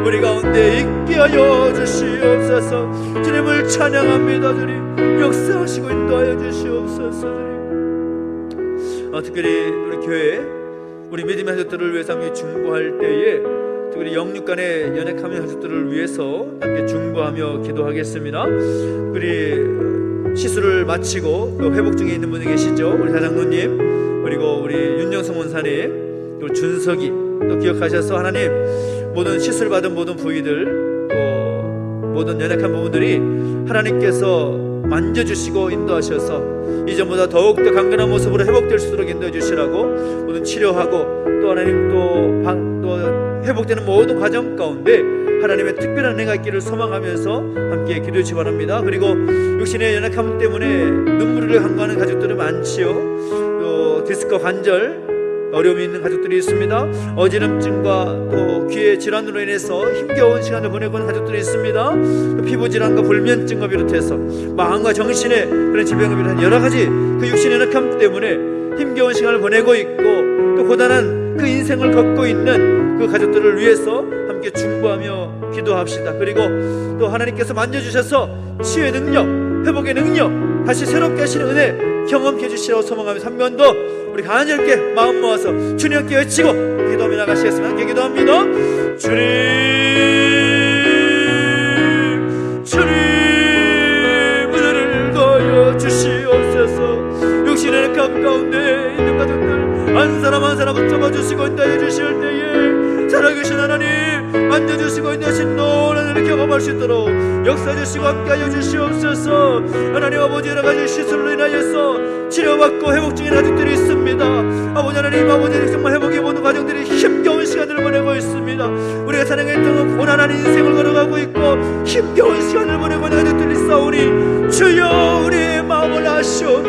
우리 가운데 있게 하여 주시옵소서. 주님을 찬양합니다. 주님 역사하시고 인도하여 주시옵소서. 주님 특별히 우리 교회 우리 믿음의 가족들을 위해서 함께 중보할 때에 특별히 영육간의 연약함의 가족들을 위해서 함께 중보하며 기도하겠습니다. 우리 시술을 마치고 또 회복 중에 있는 분이 계시죠. 우리 사장로님, 그리고 우리 윤영성 원사님, 또 준석이 또 기억하셔서 하나님 모든 시술 받은 모든 부위들 또 모든 연약한 부분들이 하나님께서 만져주시고 인도하셔서 이전보다 더욱더 강건한 모습으로 회복될 수 있도록 인도해 주시라고 모든 치료하고 또 하나님 또 회복되는 모든 과정 가운데 하나님의 특별한 은혜가 있기를 소망하면서 함께 기도해 주시기 바랍니다. 그리고 육신의 연약함 때문에 눈물을 간구하는 가족들이 많지요. 또 디스크 관절 어려움이 있는 가족들이 있습니다. 어지럼증과 또 귀의 질환으로 인해서 힘겨운 시간을 보내고 있는 가족들이 있습니다. 또 피부질환과 불면증과 비롯해서 마음과 정신의 그런 질병을 비롯한 여러가지 그 육신의 연약함 때문에 힘겨운 시간을 보내고 있고 또 고단한 그 인생을 걷고 있는 그 가족들을 위해서 함께 중보하며 기도합시다. 그리고 또 하나님께서 만져주셔서 치유의 능력, 회복의 능력, 다시 새롭게 하시는 은혜 경험해 주시라고 소망하면서 한 번 더 우리 간절하게 마음 모아서 주님께 외치고 기도하며 나가시겠습니다. 함께 기도합니다. 주님 은혜를 더하여 주시옵소서. 육신의 감 가운데 있는 가족들 한 사람 한 사람 붙잡아 주시고 인도해 주실 때에 살아계신 하나님 만져주시고 인도하신 놀라운 은혜를 경험할 수 있도록 역사해 주시고 함께하여 주시옵소서. 하나님 아버지 여러가지 시술로 인하여서 치료받고 회복 중인 가족들이 있습니다. 아버지 하나님 아버지 정말 회복의 모든 가정들이 힘겨운 시간을 보내고 있습니다. 우리가 찬양했던 고난한 인생을 걸어가고 있고 힘겨운 시간을 보내고 있는 가족들이 있사오니 주여 우리의 마음을 아시오매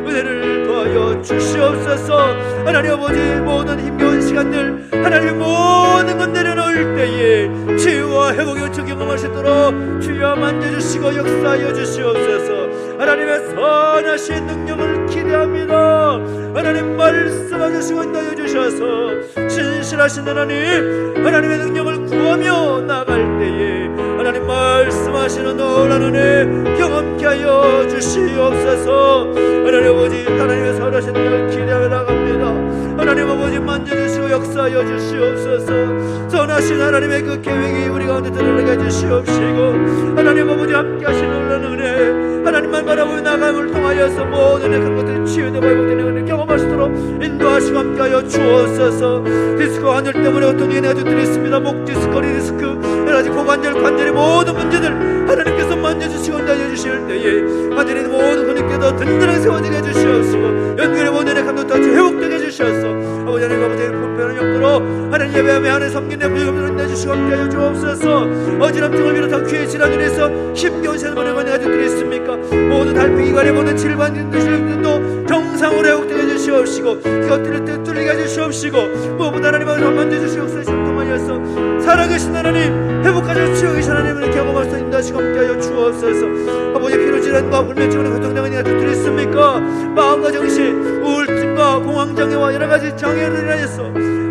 은혜를 더하여 주시옵소서. 하나님 아버지 모든 힘겨운 시간들 하나님의 모든 것 내려놓을 때에 치유와 회복의 은총 경험할 수 있도록 주여 만져주시고 역사하여 주시옵소서. 하나님의 선하신 능력을 기대합니다. 하나님 말씀하시고 인도하여 주셔서 신실하신 하나님의 능력을 구하며 나갈 때에 하나님 말씀하시는 놀라운 은혜 경험케 하여 주시옵소서. 하나님 아버지 하나님의 선하신 능력을 기대하며 나갑니다. 하나님 아버지 만져주시고 역사하여 주시옵소서. 선하신 하나님의 그 계획이 우리 가운데 드러나게 해주시옵시고 하나님 아버지 함께 하신 놀라운 은혜 하나님만 바라보며 나감을 통하여서 모든 약한 것들이 치유되고 회복되는 은혜 경험할 수 있도록 인도하시고 함께하여 주옵소서. 디스크 관절 때문에 어떤 연애 가족들이 있습니다. 목 디스크, 허리 디스크 여러가지 관절의 모든 문제들 하나님께서 만져주시고 인도하여 주실 때에 관절의 모든 근육께도 든든하게 세워지게 해주시옵시고 연결의 모든 약한 것도 같이 회복되게 해주셔서 아버지 하나님 아버지의 불편한 영도로 하나님 예배하며 하나님 섬기는 부유금을 인도해주시고 함께하여 주옵소서. 어지럼증을 비롯한 귀의 질환으로 인해서 힘겨운 시간을 보내고 있는 가족들이 있습니까? 모든 달팽이관의 모든 질환들도 정상으로 회복되게 해주시옵시고 이것들을 뚫리게 해주시옵시고 무엇보다 하나님을 만져주시옵소서. 통하여서 살아계신 하나님 회복하셔 치유하신 하나님을 경험할 수 인도하시고 함께하여 주옵소서. 아버지 피로질환과 불면증으로 고통당하는 가족들이 있습니까? 마음과 정신 우울증과 공황장애와 여러가지 장애를 인하여서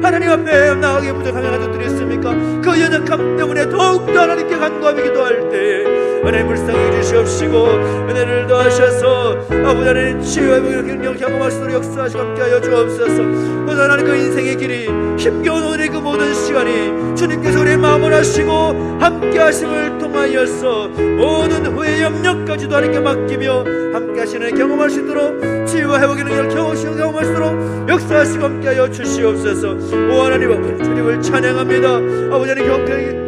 하나님 앞에 나가기 부족한 가족들이 있습니까? 그 연약함 때문에 더욱더 하나님께 간구하며 기도할 때 은혜 불쌍히 주시옵시고 은혜를 더하셔서 아버지 하나님 치유와 회복의 능력을 경험할 수 있도록 역사하시고 함께하여 주옵소서. 그 하나님 그 인생의 길이 힘겨운 오늘의 그 모든 시간이 주님께서 우리의 마음을 하시고 함께하심을 통하여서 모든 후회 염려까지도 하나님께 맡기며 함께하시는 경험할 수 있도록 치유와 회복의 능력을 경험할 수 있도록 역사하시고 함께하여 주시옵소서. 오 하나님 아버지 주님을 찬양합니다. 아버지 하나님 경건히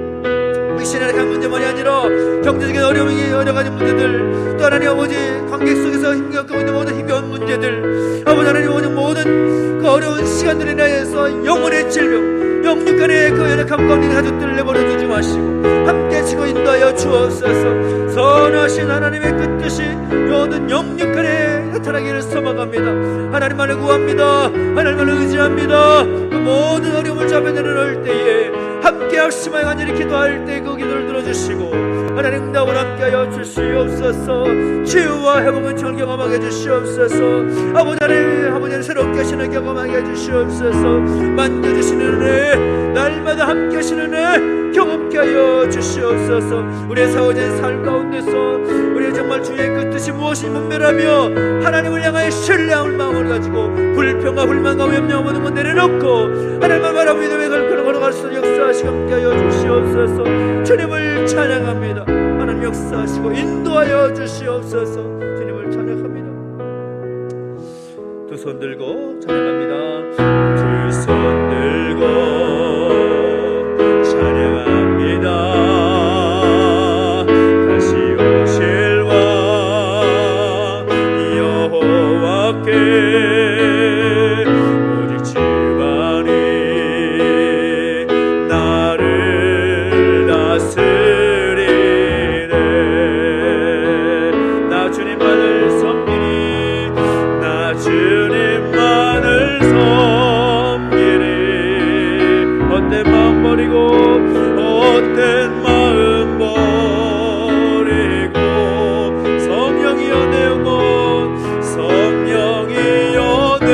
육신의 강 문제만이 아니라 경제적인 어려움이 여러가지 문제들 또 하나님 아버지 관계 속에서 힘겨워 있는 모든 힘겨운 문제들 아버지 하나님 모든 그 어려운 시간들에 인하여서 영혼의 질병 영육간의 그 연약함 가운데 가족들을 내버려 두지 마시고 함께 지고 인도하여 주옵소서. 선하신 하나님의 그 뜻이 모든 영육간에 나타나기를 소망합니다. 하나님만을 구합니다. 하나님만을 의지합니다. 그 모든 어려움을 잡아 내려놓을 때에 함께 합심하여 간절히 기도할 때 그 기도를 들어주시고 하나님 나와 함께하여 주시옵소서. 치유와 회복은 경험하게 해주시옵소서. 아버지 하나님 아버지를 새롭게 하시는 경험하게 해주시옵소서. 만져주시는 은혜, 날마다 함께 하시는 은혜 경험케 하여 주시옵소서. 우리의 사오된 삶 가운데서 우리의 정말 주의 그 뜻이 무엇인지 분별하며 하나님을 향하여 신뢰함을 마음을 가지고 불평과 불만과 염려 모든 것 내려놓고 하나님을 바라보며 믿음의 걸음을 걸어갈 수 있는 역사하시고 함께 하여 주시옵소서. 주님을 찬양합니다. 하나님 역사하시고 인도하여 주시옵소서. 주님을 찬양합니다. 두 손 들고 찬양합니다. 두 손 들고 찬양합니다. 다시 오실 왕 여호와께 오직 주만이 나를 다스리네. 나 주님만을 섬기니, 나 주님만을 섬기니. 헛된 마음 버리고 헛된 마음 버리고 성령이여 내 영혼, 성령이여 내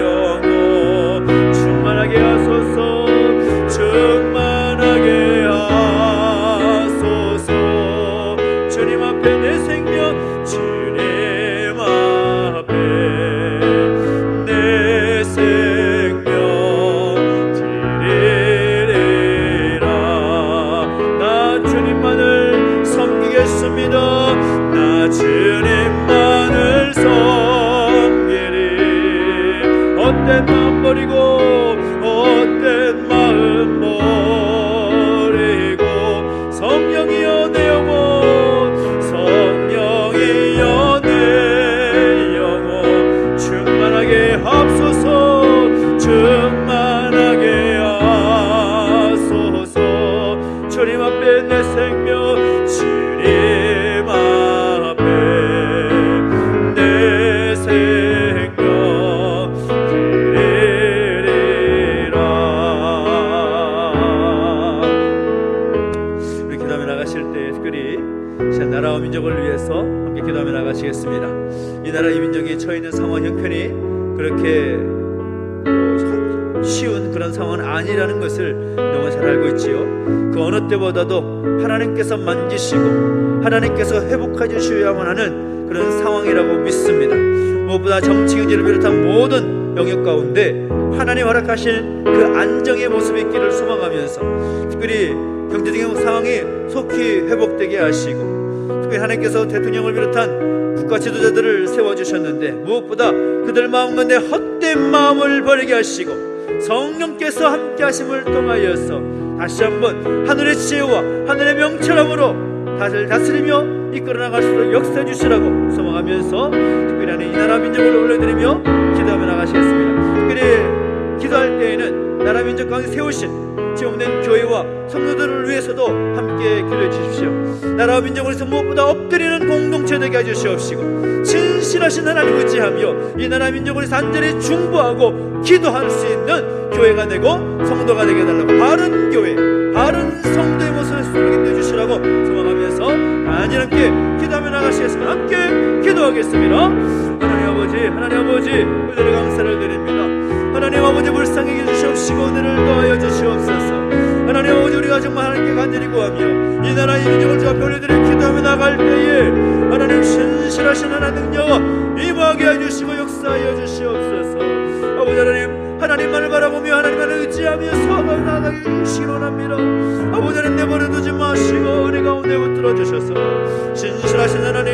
영혼 충만하게 하소서. 충만하게 하소서. 주님 앞에 내 생명, 주님 앞에 내 생명 드리리라. 나 주님만을 섬기겠습니다. 나 주님만을 섬기리. 헛된 마음 버리고 헛된 마음 버리고 성령이여 내 영혼, 성령이여 내 영혼 충만하게 하소서. 충만하게 하소서. 주님 앞에 내 생명, 주님 앞에 내 생명 드리리라. 우리 기도하며 나가실 때 특별히 나라와 민족을 위해서 함께 기도하며 나가시겠습니다. 이 나라 이 민족이 처해 있는 상황 형편이 그렇게 쉬운 그런 상황은 아니라는 것을 너무 잘 알고 있지요. 그 어느 때보다도 하나님께서 만지시고 하나님께서 회복해 주셔야만 하는 그런 상황이라고 믿습니다. 무엇보다 정치 경제를 비롯한 모든 영역 가운데 하나님 허락하신 그 안정의 모습이 있기를 소망하면서 특별히 경제적인 상황이 속히 회복되게 하시고 특별히 하나님께서 대통령을 비롯한 국가 지도자들을 세워주셨는데 무엇보다 그들 마음 가운데 헛된 마음을 버리게 하시고 성령께서 함께 하심을 통하여서 다시 한번 하늘의 지혜와 하늘의 명철함으로 다들 다스리며 이끌어 나갈 수 있도록 역사해 주시라고 소망하면서 특별히 하는 이 나라 민족을 올려드리며 기도하며 나가시겠습니다. 특별히 기도할 때에는 나라 민족 가운데 세우신 지금된 교회와 성도들을 위해서도 함께 기도해 주십시오. 나라와 민족을 위해서 무엇보다 엎드리는 공동체 되게 해주시옵시고 신실하신 하나님 의지하며 이 나라 민족을 위해서 간절히 중보하고 기도할 수 있는 교회가 되고 성도가 되게 해달라고 바른 교회 바른 성도의 모습을 수록해 주시라고 소망하면서 간절히 함께 기도하며 나가시겠습니다. 함께 기도하겠습니다. 하나님 아버지 은혜를 감사를 드립니다. 하나님 아버지 불쌍히 해주시옵시고 은혜를 더하여 주시옵소서. 하나님 아버지 우리가 정말 하나님께 간절히 구하며 이 나라 이 민족을 주 앞에 올려드리고 기도하며 나갈 때에 하나님 신실하신 하나님 능력 임하게 해주시고 역사하여 주시옵소서. 아버지 하나님만을 바라보며 하나님만을 의지하며 서로 나가게 해주시기 원합니다. 아버지 하나님 내버려두지 마시고 은혜 가운데 붙들어 주셔서 신실하신 하나님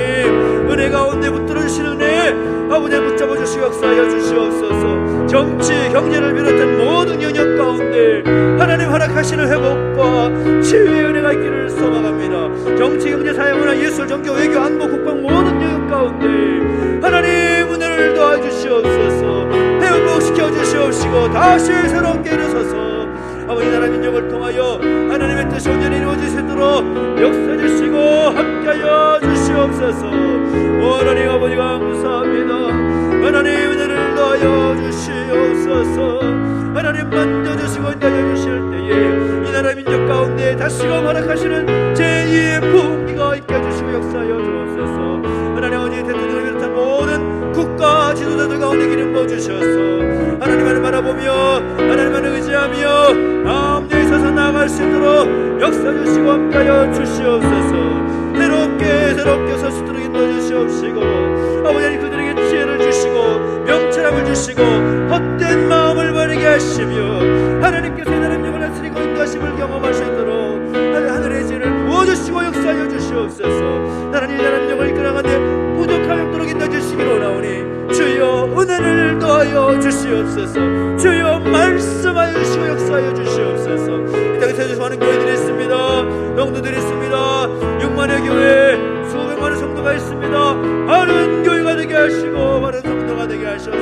은혜 가운데 붙들어 주시는 은혜 아버지 붙잡아 주시고 역사하여 주시옵소서. 정치 경제를 비롯한 모든 영역 가운데 하나님 허락하시는 회복과 치유의 은혜가 있기를 소망합니다. 정치 경제 사회문화 예술 종교 외교 안보 국방 모든 영역 가운데 하나님 은혜를 더해 주시옵소서. 회복시켜 주시옵시고 다시 새롭게 일어서서 아버지 나라 민족을 통하여 하나님의 뜻이 온전히 이루어질 수 있도록 역사해 주시고 함께하여 주시옵소서. 하나님 아버지 감사합니다. 하나님 은혜를 더하여 주시옵소서. 하나님 만져주시고 인도하여 주실 때에 이 나라 민족 가운데 다시금 허락하시는 제2의 부흥기가 있게 해주시고 역사하여 주옵소서. 하나님 아버지 대통령을 비롯한 모든 국가 지도자들 가운데 주셔서 하나님만을 바라보며 하나님만을 의지하며 마음대로 서서 나아갈 수 있도록 역사 주시고 함께하여 주시옵소서. 새롭게 설 수 있도록 인도해 주시옵시고 아버지 하나님 그들에게 지혜를 주시고 명철함을 주시고 헛된 마음을 버리게 하시며 하나님께서 하나님 영을 다스리고 인도하심을 경험할 수 있도록 하늘의 지혜를 부어주시고 역사하여 주시옵소서. 하나님 영을 이끌어가는데 부족함이 없도록 인도해 주시기로 원하오니 주여 은혜를 더하여 주시옵소서. 주여 말씀하여 주시고 역사하여 주시옵소서. 이 땅에 세워서 많은 교회들이 있습니다. 성도들이 있습니다. 6만의 교회 수백만의 성도가 있습니다. 많은 교회가 되게 하시고 많은 성도가 되게 하셔서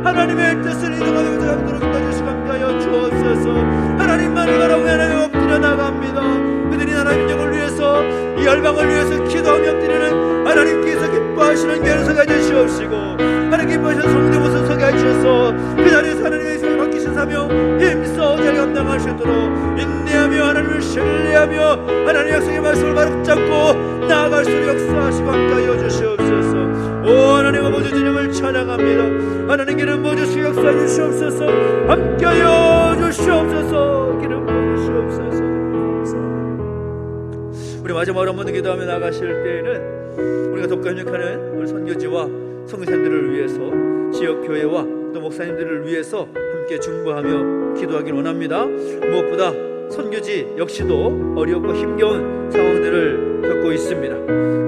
하나님의 뜻을 이루어가는 자들로 인도해주시고 함께하여 주옵소서. 하나님만을 바라보며 하나님 엎드려 나갑니다. 그들이 하나님 영을 위해서 이 열방을 위해서 기도하며 엎드리는 하나님께서 기뻐하시는 교회를 서게 해주시옵시고 하나님 기뻐하시는 성도 모습 서게 해주셔서 그 자리에서 하나님의 성을 맡기신 사명 힘써 자리 감당할 수 있도록 인내하며 하나님을 신뢰하며 하나님의 약속의 말씀을 바로 붙잡고 나아갈 수 있도록 역사하시고 함께하여 주시옵소서. 오 하나님 아버지 주님을 찬양합니다. 하나님 기름 부어주시고 역사해 주시옵소서. 함께하여 주시옵소서. 기름 부어주시옵소서. 우리 마지막으로 한번 기도하며 나가실 때에는 우리가 돕고 협력하는 우리 선교지와 성교사님들을 위해서 지역교회와 또 목사님들을 위해서 함께 중보하며 기도하길 원합니다. 무엇보다 선교지 역시도 어렵고 힘겨운 상황들을 겪고 있습니다.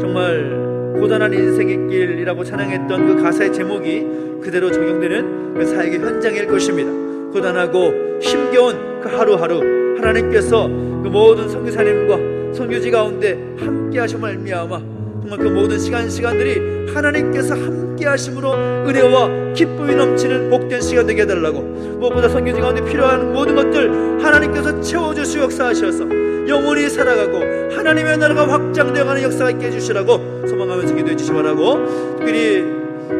정말 고단한 인생의 길이라고 찬양했던 그 가사의 제목이 그대로 적용되는 그 사역의 현장일 것입니다. 고단하고 힘겨운 그 하루하루 하나님께서 그 모든 선교사님과 선교지 가운데 함께 하심을 말미암아 정말 그 모든 시간들이 하나님께서 함께 하심으로 은혜와 기쁨이 넘치는 복된 시간 되게 해달라고 무엇보다 선교지 가운데 필요한 모든 것들 하나님께서 채워주시고 역사하셔서 영원히 살아가고 하나님의 나라가 확장되어가는 역사가 있게 해주시라고 소망하면서 기도해 주시기 바라고 특별히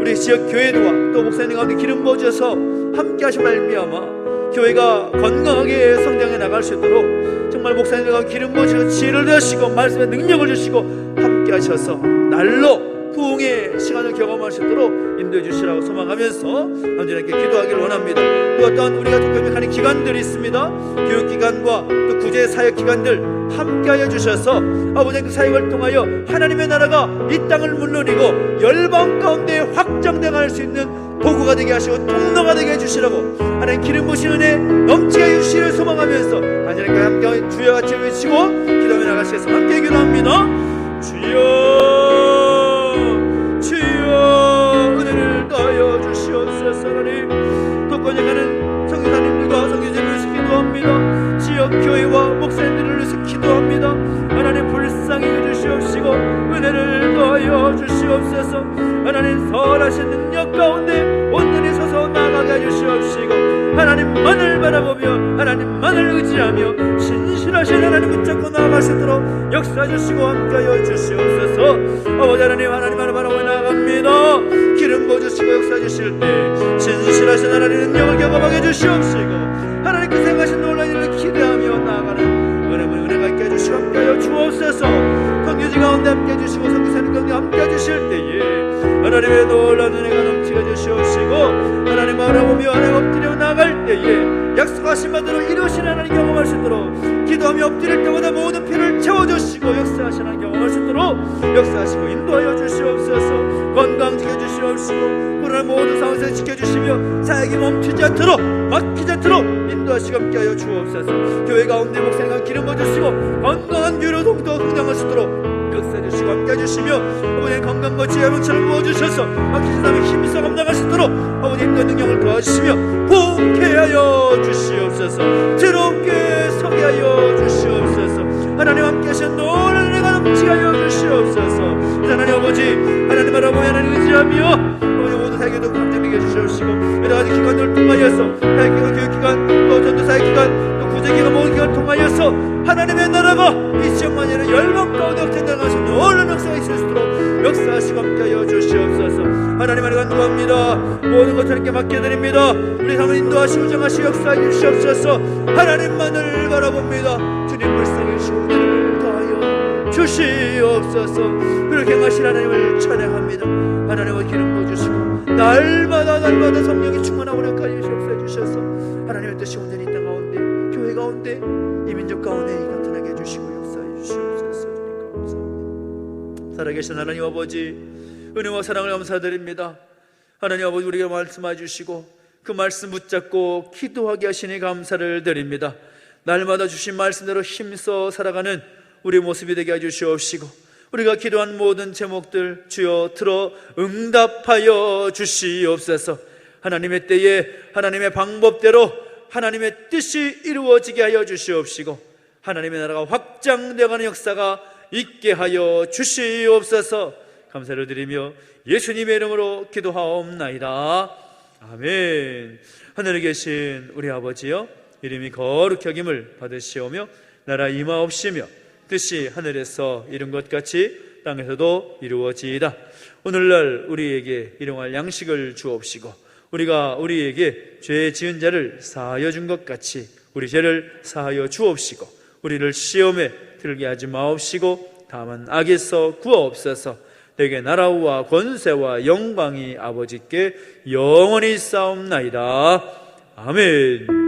우리 지역 교회와 또 목사님 가운데 기름 부어주셔서 함께 하신 말미암아 교회가 건강하게 성장해 나갈 수 있도록 정말 목사님들과 기름 부어주시고 지혜를 주시고 말씀의 능력을 주시고 함께 하셔서 날로 부흥의 시간을 경험할 수 있도록 인도해 주시라고 소망하면서 언제나 기도하기를 원합니다. 또 어떤 우리가 독립하는 기관들이 있습니다. 교육기관과 또 구제사역기관들 함께하여 주셔서 아버지 그 사역을 통하여 하나님의 나라가 이 땅을 물론이고 열방 가운데 확장되어갈 수 있는 도구가 되게 하시고 통로가 되게 해주시라고 하나님 기름 부으신 은혜 넘치게 해주시기를 소망하면서 하나님과 함께 주여 같이 외치고 기도하며 나가시겠습니다. 함께 기도합니다. 주여 은혜를 더하여 주시옵소서. 하나님 또 권역하는 성교사님들과 성교제를 위해서 기도합니다. 지역교회와 목사님들을 위해서 기도합니다. 하나님 불쌍히 해주시옵시고 은혜를 더하여 주시옵소서. 하나님 선하신 능력 가운데 온전히 서서 나아가게 해주시옵시고 하나님만을 바라보며 하나님만을 의지하며 신실하신 하나님 붙잡고 나아갈 수 있도록 역사해주시고 함께하여 주시옵소서. 아버지 하나님만을 바라보며 나아갑니다. 기름 부어주시고 역사해주실 때 신실하신 하나님의 능력을 경험하게 해주시옵시고 하나님께 생각하신 놀라운 일을 기대하며 나아가는 은혜가 있게 해주시고 함께하여 주옵소서. 성교지 가운데 함께 해주시고 성교사님 가운데 함께 해주실 때에 하나님의 놀라운 은혜가 넘치게 해주시옵시고 하나님 바라보며 하나님 엎드려 나갈 때에 약속하신 바대로 이루신 하나님 경험할 수 있도록 기도하며 엎드릴 때마다 모든 피를 채워주시고 역사하신 하나님 경험할 수 있도록 역사하시고 인도하여 주시옵소서. 건강 지켜주시옵시고 그러나 모든 상황에서 지켜주시며 사역이 멈추지 않도록 막히지 않도록 인도하시고 함께하여 주옵소서. 교회 가운데 목사님과 기름 부어주시고 건강한 교회로 더욱더 성장할 수 있도록 역사해주시고 함께해주시며 아버지의 건강과 지혜와 명철을 부어주셔서 막히신 다음에 힘있어 감당할 수 있도록 아버지의 능력을 도와주시며 부흥케 하여 주시옵소서. 즐겁게 서게 하여 주시옵소서. 하나님 함께하신 놀라운 은혜가 넘치게 하여 주시옵소서. 하나님 아버지 하나님 바라보며 하나님 의지하며 아버지 모든 사역에도 감당되게 해주시옵시고 여러가지 기관들을 통하여서 사역기관, 교육기관, 또 전도사역기관, 또 구제기관 모든 기관을 통하여서 하나님의 나라가 이 지역만이 아니라 열방 가운데 확장되어가시는 놀라운 역사가 있을 수 있도록 역사하시고 함께하여 주시옵소서. 하나님 안에 간구합니다. 모든 것을 함께 맡겨드립니다. 우리 삶을 인도하시고 정하시고 역사해 주시옵소서. 하나님만을 바라봅니다. 주님 불쌍히 은혜를 더하여 주시옵소서. 그렇게 행하신 하나님을 찬양합니다. 하나님의 기름 부어주시고 날마다 성령이 충만하고 역하여 주셔서 하나님의 뜻이 온전히 이 땅 가운데, 교회 가운데, 이 민족 가운데 나타나게 해주시고 역사해 주시옵소서. 감사합니다. 살아계신 하나님 아버지, 은혜와 사랑을 감사드립니다. 하나님 아버지, 우리에게 말씀해 주시고 그 말씀 붙잡고 기도하게 하시니 감사를 드립니다. 날마다 주신 말씀대로 힘써 살아가는 우리 모습이 되게 해주시옵시고, 우리가 기도한 모든 제목들 주여 들어 응답하여 주시옵소서. 하나님의 때에 하나님의 방법대로 하나님의 뜻이 이루어지게 하여 주시옵시고, 하나님의 나라가 확장되어가는 역사가 있게 하여 주시옵소서. 감사를 드리며 예수님의 이름으로 기도하옵나이다. 아멘. 하늘에 계신 우리 아버지여, 이름이 거룩히 여김을 받으시오며 나라 임하옵시며 뜻이 하늘에서 이룬 것 같이 땅에서도 이루어지이다. 오늘날 우리에게 일용할 양식을 주옵시고, 우리가 우리에게 죄 지은 자를 사하여 준 것 같이 우리 죄를 사하여 주옵시고, 우리를 시험에 들게 하지 마옵시고 다만 악에서 구하옵소서. 내게 나라와 권세와 영광이 아버지께 영원히 있사옵나이다. 아멘.